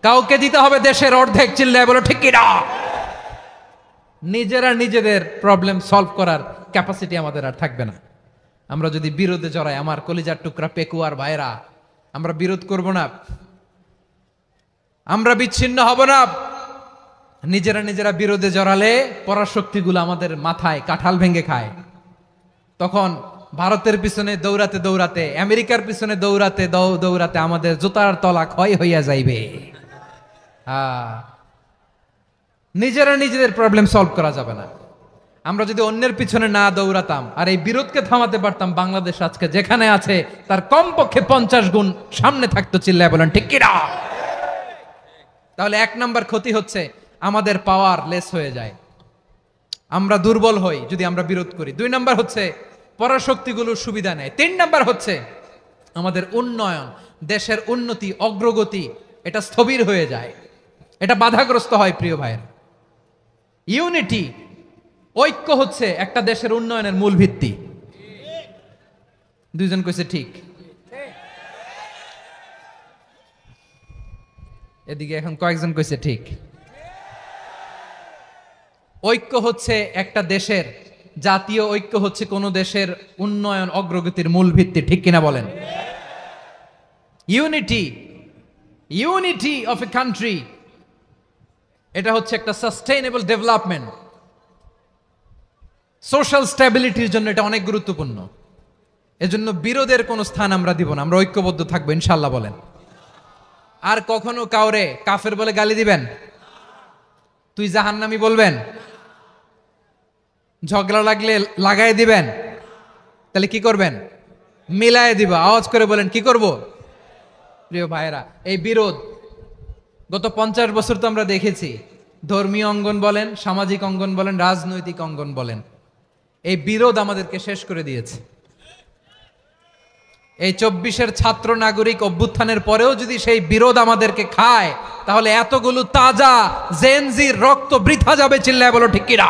কাউকে দিতে হবে দেশের অর্ধেক। চিল্লায় বলো ঠিক কিনা? নিজেদের প্রবলেম সলভ করার ক্যাপাসিটি আমাদের আর থাকবে না। আমরা যদি বিরোধে জড়াই, আমার কলিজার টুকরা পেকুয়ার ভাইরা, আমরা বিরোধ করব না, আমরা বিচ্ছিন্ন হব না। নিজেরা বিরোধে জড়ালে পরাশক্তিগুলো আমাদের মাথায় কাঁঠাল ভেঙে খায়। তখন ভারতের পিছনে দৌড়াতে, আমেরিকার পিছনে দৌড়াতে আমাদের জুতার তলা ক্ষয় হইয়া যাইবে। নিজেরা নিজেদের প্রবলেম সলভ করা যাবে না। আমরা যদি অন্যের পিছনে না দৌড়াতাম আর এই বিরোধকে থামাতে পারতাম, বাংলাদেশ আজকে যেখানে আছে তার কমপক্ষে 50 গুণ সামনে থাকতো। চিল্লায় বলেন ঠিক কিনা? তাহলে 1 নাম্বার ক্ষতি হচ্ছে আমাদের পাওয়ার লেস হয়ে যায়, আমরা দুর্বল হই যদি আমরা বিরোধ করি। 2 নাম্বার হচ্ছে পরাশক্তিগুলোর সুবিধা নেয়। 3 নাম্বার হচ্ছে আমাদের উন্নয়ন, দেশের উন্নতি, অগ্রগতি এটা স্থবির হয়ে যায়, এটা বাধাগ্রস্ত হয়। প্রিয় ভাইয়ের, ইউনিটি, ঐক্য হচ্ছে একটা দেশের উন্নয়নের মূল ভিত্তি। 2 জন কইছে ঠিক। এদিকে এখন কয়েকজন কইছে ঠিক। ঐক্য হচ্ছে একটা দেশের, জাতীয় ঐক্য হচ্ছে কোন দেশের উন্নয়ন অগ্রগতির মূল ভিত্তি। ঠিক কিনা বলেন? ইউনিটি অফ এ কান্ট্রি, এটা হচ্ছে একটা সাস্টেইনেবল ডেভেলপমেন্ট, সোশ্যাল স্ট্যাবিলিটির জন্য এটা অনেক গুরুত্বপূর্ণ। এজন্য বিরোধের কোনো স্থান আমরা দিব না, আমরা ঐক্যবদ্ধ থাকবো ইনশাআল্লাহ। বলেন। আর কখনো কাউরে কাফের বলে গালি দিবেন? তুই জাহান্নামী বলবেন? ঝগড়া লাগলে লাগাই দিবেন? তাহলে কি করবেন? মিলায় দিবা। আওয়াজ করে বলেন কি করব? প্রিয় ভাইয়েরা, এই বিরোধ গত 50 বছর তো আমরা দেখেছি, ধর্মীয় অঙ্গন বলেন, সামাজিক অঙ্গন বলেন, রাজনৈতিক অঙ্গন বলেন, এই বিরোধ আমাদেরকে শেষ করে দিয়েছে। এই 24-এর ছাত্র নাগরিক অভ্যুত্থানের পরেও যদি সেই বিরোধ আমাদেরকে খায়, তাহলে এতগুলো তাজা জেনজির রক্ত বৃথা যাবে। চিল্লায় বলো ঠিক কিনা?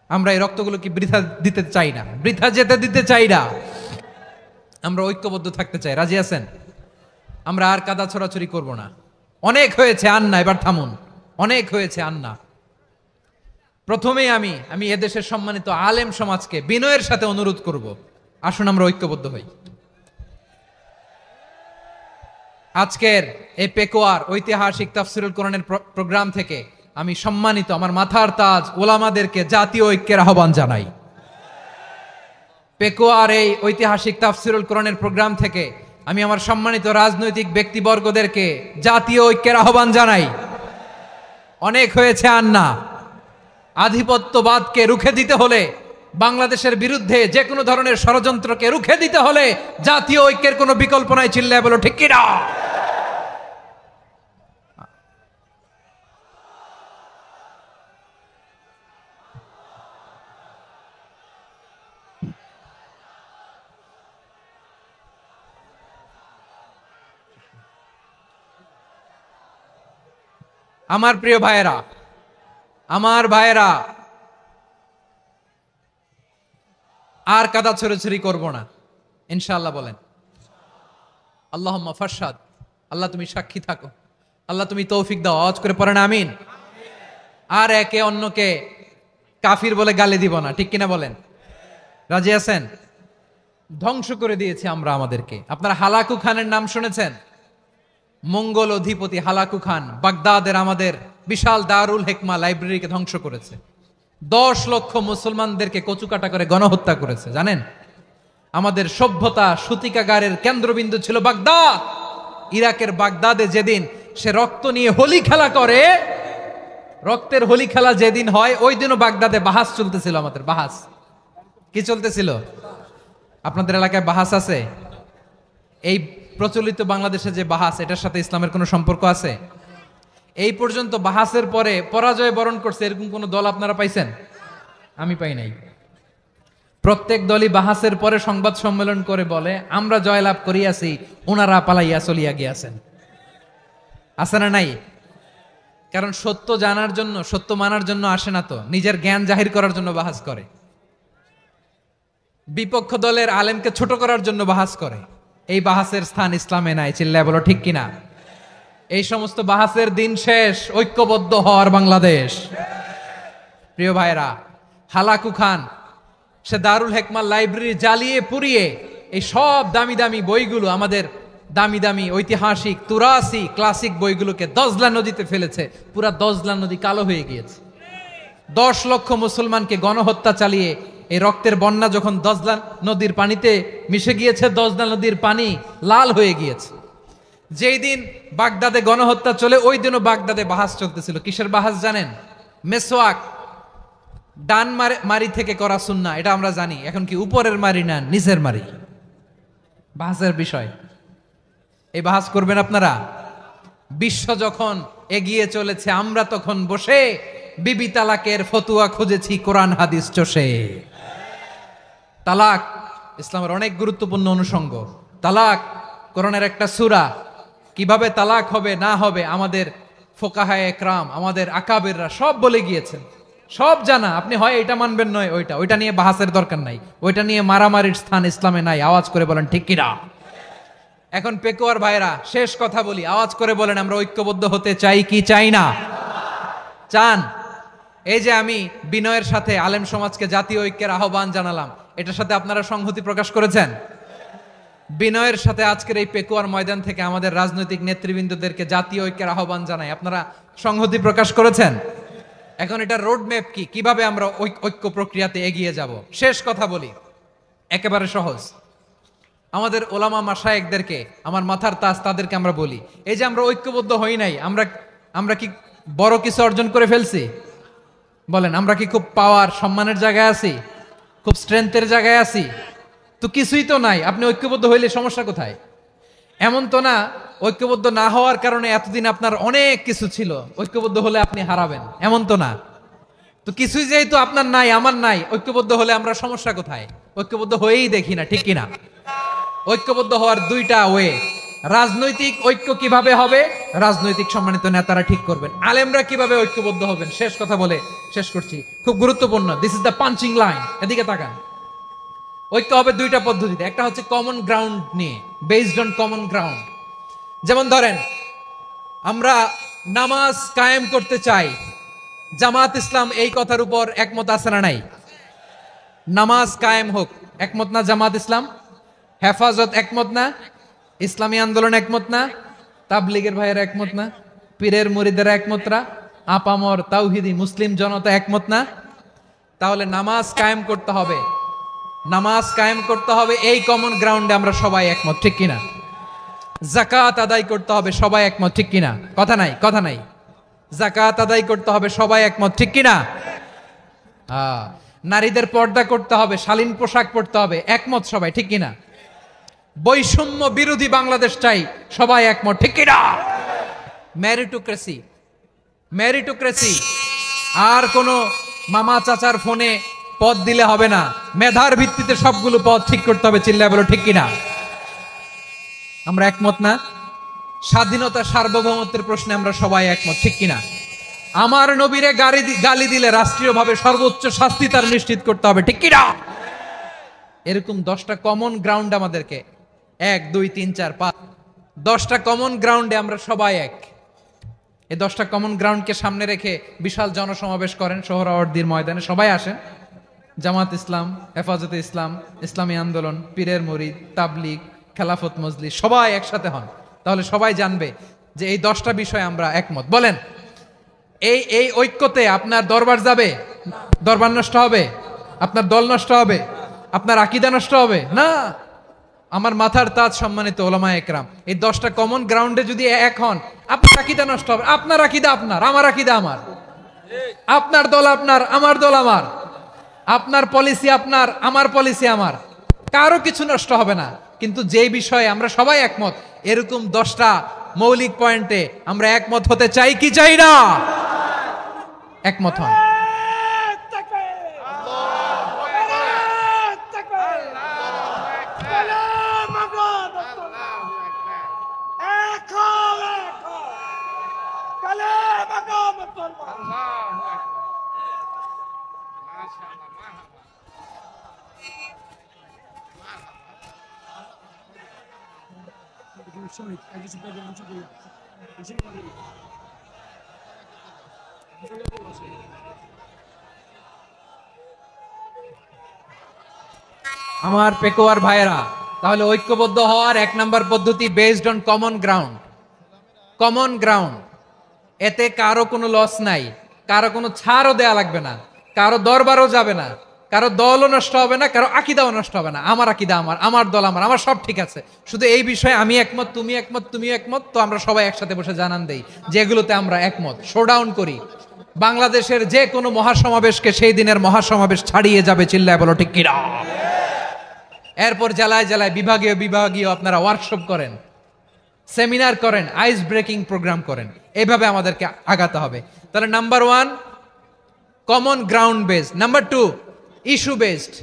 আমরা এই রক্তগুলো কি বৃথা দিতে চাই না, বৃথা যেতে দিতে চাই না। আমরা ঐক্যবদ্ধ থাকতে চাই। রাজি আছেন? আমরা আর কাদা ছড়াছড়ি করব না। অনেক হয়েছে আন্না, এবার থামুন। অনেক হয়েছে আন্না। প্রথমেই আমি এদেশের সম্মানিত আলেম সমাজকে বিনয়ের সাথে অনুরোধ করব, আসুন আমরা ঐক্যবদ্ধ হই। আজকের এই পেকুয়ার ঐতিহাসিক তাফসিরুল কোরআনের প্রোগ্রাম থেকে আমি সম্মানিত আমার মাথার তাজ ওলামাদেরকে জাতীয় ঐক্যের আহ্বান জানাই। পেকুয়ার এই ঐতিহাসিক তাফসিরুল কোরআনের প্রোগ্রাম থেকে আমি আমার সম্মানিত রাজনৈতিক ব্যক্তিবর্গদেরকে জাতীয় ঐক্যের আহ্বান জানাই। অনেক হয়েছে আন্না। আধিপত্যবাদকে রুখে দিতে হলে, বাংলাদেশের বিরুদ্ধে যে কোনো ধরনের ষড়যন্ত্রকে রুখে দিতে হলে জাতীয় ঐক্যের কোনো বিকল্প নাই। চিল্লায় বলো ঠিক কিনা? আমার প্রিয় ভাইয়েরা, আর কাদা ছড়াছড়ি করব না ইনশাআল্লাহ। বলেন আল্লাহুম্মা ফারশাদ। আল্লাহ তুমি সাক্ষী থাকো, আল্লাহ তুমি তৌফিক দাও। আওয়াজ করে পড়েন আমিন। আর একে অন্যকে কাফির বলে গালি দিব না। ঠিক কিনা বলেন? রাজি আছেন? ধ্বংস করে দিয়েছি আমরা আমাদেরকে। আপনারা হালাকু খানের নাম শুনেছেন? মঙ্গল অধিপতি হালাকু খান বাগদাদের আমাদের বিশাল দারুল হিকমা লাইব্রেরিকে ধ্বংস করেছে। 10 লক্ষ মুসলমানদেরকে কচুকাটা করে গণহত্যা করেছে। জানেন, আমাদের সভ্যতা সূতিকাগারের কেন্দ্রবিন্দু ছিল বাগদাদ। ইরাকের বাগদাদে যেদিন সে রক্ত নিয়ে হোলি খেলা করে, রক্তের হোলি খেলা যেদিন হয়, ওই দিনও বাগদাদে বাহাস চলতেছিল। আমাদের বাহাস কি চলতেছিল? আপনাদের এলাকায় বাহাস আছে? এই প্রচলিত বাংলাদেশে যে বাহাস, এটার সাথে ইসলামের কোনো সম্পর্ক আছে? এই পর্যন্ত বাহাসের পরে পরাজয় বরণ করছে এরকম কোন দল আপনারা পাইছেন? আমি পাই নাই। প্রত্যেক দলই বাহাসের পরে সংবাদ সম্মেলন করে বলে আমরা জয়লাভ করিয়াছি, ওনারা পালাইয়া চলিয়া গিয়াছেন। আছে না নাই? কারণ সত্য জানার জন্য, সত্য মানার জন্য আসে না তো, নিজের জ্ঞান জাহির করার জন্য বাহাস করে। বিপক্ষ দলের আলেমকে ছোট করার জন্য বাহাস করে। এই বাহাসের স্থান ইসলামে নাই। চিল্লায় বলো ঠিক কিনা? এই সমস্ত বাহাসের দিন শেষ। ঐক্যবদ্ধ হওয়ার বাংলাদেশ। প্রিয় ভাইরা, হালাকু খান সে দারুল হিকমা লাইব্রেরি জ্বালিয়ে পুড়িয়ে এই সব দামি দামি বইগুলো, আমাদের দামি দামি ঐতিহাসিক তুরাসি ক্লাসিক বইগুলোকে দজলা নদীতে ফেলেছে। পুরা দজলা নদী কালো হয়ে গিয়েছে। 10 লক্ষ মুসলমানকে গণহত্যা চালিয়ে এই রক্তের বন্যা যখন দজলা নদীর পানিতে মিশে গিয়েছে, দজলা নদীর পানি লাল হয়ে গিয়েছে। যেই দিন বাগদাদে গণহত্যা চলে ওই দিনও বাগদাদে বাহাস চলতেছিল। কিসের বাহাস জানেন? মেসওয়াক, ডান মারি থেকে করা সুন্নাহ, এটা আমরা জানি। এখন কি উপরের মারি না নিচের মারি, বাহাসের বিষয়। এই বাহাস করবেন আপনারা? বিশ্ব যখন এগিয়ে চলেছে, আমরা তখন বসে বিবি তালাকের ফতুয়া খুঁজেছি কোরআন হাদিস চষে। তালাক ইসলামের অনেক গুরুত্বপূর্ণ অনুষঙ্গ। তালাক কোরআনের একটা সূরা। কিভাবে তালাক হবে না হবে আমাদের ফোকাহায়ে একরাম, আমাদের আকাবেররা সব বলে গিয়েছেন, সব জানা। আপনি হয় এটা মানবেন নয় ওইটা নিয়ে বাহাসের দরকার নাই, ওইটা নিয়ে মারামারির স্থান ইসলামে নাই। আওয়াজ করে বলেন ঠিক কিনা? এখন পেকুয়ার ভাইরা শেষ কথা বলি, আওয়াজ করে বলেন আমরা ঐক্যবদ্ধ হতে চাই কি চাই না? চান? এই যে আমি বিনয়ের সাথে আলেম সমাজকে জাতীয় ঐক্যের আহ্বান জানালাম, এটার সাথে আপনারা সংহতি প্রকাশ করেছেন? বিনয়ের সাথে আজকের এই পেকুয়ার ময়দান থেকে আমাদের রাজনৈতিক নেতৃবৃন্দদেরকে জাতীয় ঐক্যের আহ্বান জানাই, আপনারা সংহতি প্রকাশ করেছেন? এখন এটা রোড ম্যাপ কি, কিভাবে আমরা ঐক্য প্রক্রিয়াতে এগিয়ে যাব? শেষ কথা বলি, একেবারে সহজ। আমাদের ওলামা মাশায়েখদেরকে, আমার মাথার তাজ, তাদেরকে আমরা বলি, এই যে আমরা ঐক্যবদ্ধ হই নাই, আমরা কি বড় কিছু অর্জন করে ফেলছি? বলেন, আমরা কি খুব পাওয়ার সম্মানের জায়গায় আছি? খুব স্ট্রেংথের জায়গায় আছি? তো কিছুই তো নাই। আপনি ঐক্যবদ্ধ হইলে সমস্যা কোথায়? এমন তো না ঐক্যবদ্ধ না হওয়ার কারণে এতদিন আপনার অনেক কিছু ছিল, ঐক্যবদ্ধ হলে আপনি হারাবেন, এমন তো না। তো কিছুই যেহেতু আপনার নাই, আমার নাই, ঐক্যবদ্ধ হলে আমরা সমস্যা কোথায়? ঐক্যবদ্ধ হয়েই দেখি না, ঠিক কিনা? ঐক্যবদ্ধ হওয়ার দুইটা ওয়ে। রাজনৈতিক ঐক্য কিভাবে হবে? রাজনৈতিক সম্মানিত নেতারা ঠিক করবেন। আলেমরা কিভাবে ঐক্যবদ্ধ হবেন? শেষ কথা বলে শেষ করছি, খুব গুরুত্বপূর্ণ। This is the punching line, এদিকে তাকান। ঐক্য হবে দুইটা পদ্ধতিতে। একটা হচ্ছে কমন গ্রাউন্ড নিয়ে, বেসড অন কমন গ্রাউন্ড। যেমন ধরেন, আমরা নামাজ কায়েম করতে চাই, জামাত ইসলাম এই কথার উপর একমত আছে না নাই? নামাজ কায়েম হোক, একমত না জামাত ইসলাম? হেফাজত একমত না? ইসলামী আন্দোলন একমত না? তাবলীগের ভাইয়েরা একমত না? পীরের মুরিদেরা একমত না? আপামর তাওহিদি মুসলিম জনতা একমত না? তাহলে নামাজ কায়েম করতে হবে, নামাজ কায়েম করতে হবে এই কমন গ্রাউন্ডে আমরা সবাই একমত, ঠিক কিনা? যাকাত আদায় করতে হবে, সবাই একমত, ঠিক কিনা? কথা নাই, কথা নাই। যাকাত আদায় করতে হবে, সবাই একমত, ঠিক কিনা? নারীদের পর্দা করতে হবে, শালীন পোশাক পরতে হবে, একমত সবাই, ঠিক কিনা? বৈষম্য বিরোধী বাংলাদেশ চাই, সবাই একমত, ঠিক কিনা? Meritocracy, meritocracy. আর কোন মামা চাচার ফোনে পদ দিলে হবে না, মেধার ভিত্তিতে সবগুলো পদ ঠিক করতে হবে, চিল্লায় বলো ঠিক কিনা? আমরা একমত না? স্বাধীনতা সার্বভৌমত্বের প্রশ্নে আমরা সবাই একমত, ঠিক কিনা? আমার নবীরে গালি দিলে রাষ্ট্রীয়ভাবে সর্বোচ্চ শাস্তি তার নিশ্চিত করতে হবে, ঠিক কিনা? এরকম 10টা কমন গ্রাউন্ড আমাদেরকে, 1 2 3 4 5, 10টা কমন গ্রাউন্ডে আমরা সবাই এক। এই 10টা কমন গ্রাউন্ডকে সামনে রেখে বিশাল জনসমাবেশ করেন সোহরাওয়ার্দীর ময়দানে, সবাই আসেন। জামাত ইসলাম, হেফাজতে ইসলাম, ইসলামী আন্দোলন, পীরের মুরিদ, তাবলীগ, খেলাফত মজলিস, সবাই একসাথে হন। তাহলে সবাই জানবে যে এই 10টা বিষয়ে আমরা একমত। বলেন, এই ঐক্যতে আপনার দরবার যাবে? দরবার নষ্ট হবে? আপনার দল নষ্ট হবে? আপনার আকীদা নষ্ট হবে না? আমার মাথার তাজ সম্মানিত ওলামায়ে একরাম, এই 10টা কমন গ্রাউন্ডে যদি এক হন, আপনার আকীদা নষ্ট হবে? আপনার আকীদা আপনার, আমার আকীদা আমার, আপনার দল আপনার, আমার দল আমার, আপনার পলিসি আপনার, আমার পলিসি আমার, কারো কিছু নষ্ট হবে না। কিন্তু যে বিষয়ে আমরা সবাই একমত, এরকম 10টা মৌলিক পয়েন্টে আমরা একমত হতে চাই কি চাই না? একমত হন। আমার পেকুয়ার ভাইয়েরা, তাহলে ঐক্যবদ্ধ হওয়ার 1 নাম্বার পদ্ধতি based on common ground. Common ground, এতে কারো কোনো লস নাই, কারো কোনো ছাড়ও দেয়া লাগবে না, কারো দরবারও যাবে না, কারো দলও নষ্ট হবে না, কারো আকীদাও নষ্ট হবে না। আমার আকীদা আমার দল আমার সব ঠিক আছে। শুধু এই বিষয়ে আমি একমত, তুমি একমত, তুমিও একমত, তো আমরা সবাই একসাথে বসে জানান দেই যে এগুলোতে আমরা একমত, শোডাউন করি। বাংলাদেশের যে কোনো মহাসমাবেশকে সেই দিনের মহাসমাবেশ ছাড়িয়ে যাবে, চিল্লায় বলো ঠিক কিনা। এরপর জেলায় জেলায় বিভাগীয় আপনারা ওয়ার্কশপ করেন, সেমিনার করেন, আইস ব্রেকিং প্রোগ্রাম করেন। এইভাবে আমাদেরকে আগাতে হবে। তাহলে number 1 common ground based, number 2 issue based,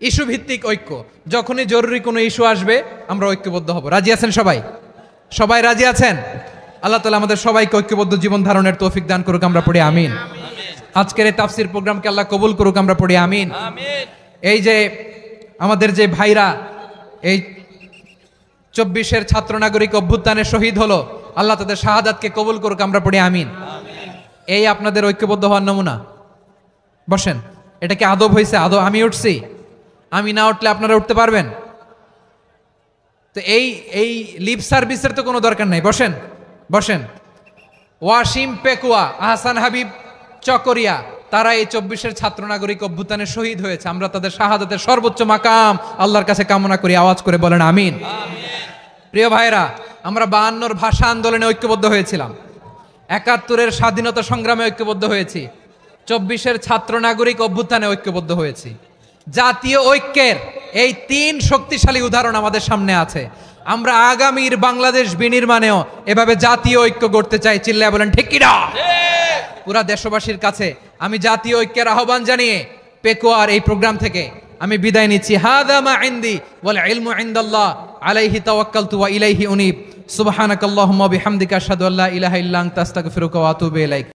issue ভিত্তিক ঐক্য। যখনই জরুরি কোনো ইস্যু আসবে আমরা ঐক্যবদ্ধ হব। রাজি আছেন সবাই? সবাই রাজি আছেন? আল্লাহ তাআলা আমাদের সবাইকে ঐক্যবদ্ধ জীবন ধারণের তৌফিক দান করুক, আমরা পড়ি আমিন। আজকের এই তাফসীর প্রোগ্রামকে আল্লাহ কবুল করুক, আমরা পড়ি আমিন। এই যে আমাদের যে ভাইরা এই 24-এর ছাত্র নাগরিক অভ্যুত্থানে শহীদ হলো, আল্লাহ তাদের শাহাদাতকে কবুল করুক, আমরা পড়ি আমিন। এই আপনাদের ঐক্যবদ্ধ হওয়ার নমুনা। বসেন। এটা কি আদব হয়েছে? আদব আমি উঠছি, আমি না উঠলে আপনারা উঠতে পারবেন? তো এই লিপ সার্ভিসের তো কোনো দরকার নাই। বসেন বসেন। ওয়াসিম পেকুয়া, আহসান হাবিব চকরিয়া, তারা এই 24-এর ছাত্র নাগরিক অভ্যুত্থানে শহীদ হয়েছে। আমরা তাদের শাহাদাতের সর্বোচ্চ মাকাম আল্লাহর কাছে কামনা করি। আওয়াজ করে বলেন আমিন। প্রিয় ভাইরা, আমরা 52-র ভাষা আন্দোলনে ঐক্যবদ্ধ হয়েছিলাম, 71-এর স্বাধীনতা সংগ্রামে ঐক্যবদ্ধ হয়েছি, 24-এর ছাত্র নাগরিক অভ্যুত্থানে ঐক্যবদ্ধ হয়েছি। জাতীয় ঐক্যের এই 3 শক্তিশালী উদাহরণ আমাদের সামনে আছে। আমরা আগামীর বাংলাদেশ বিনির্মাণেও এভাবে জাতীয় ঐক্য গড়তে চাই। চিল্লায় বলেন ঠিক কিনা। পুরা দেশবাসীর কাছে আমি জাতীয় ঐক্যের আহ্বান জানিয়ে পেকুয়ার এই প্রোগ্রাম থেকে আমি বিদায় নিচ্ছি। হাদা মা ইনদি ওয়াল ইলমু ইনদাল্লাহ আলাইহি তাওয়াক্কালতু ওয়া ইলাইহি উনীব। সুবহানাকাল্লাহুম্মা বিহামদিকা আশহাদু আল্লা ইলাহা ইল্লা আনতা আস্তাগফিরুকা ওয়া আতুবু ইলাইক।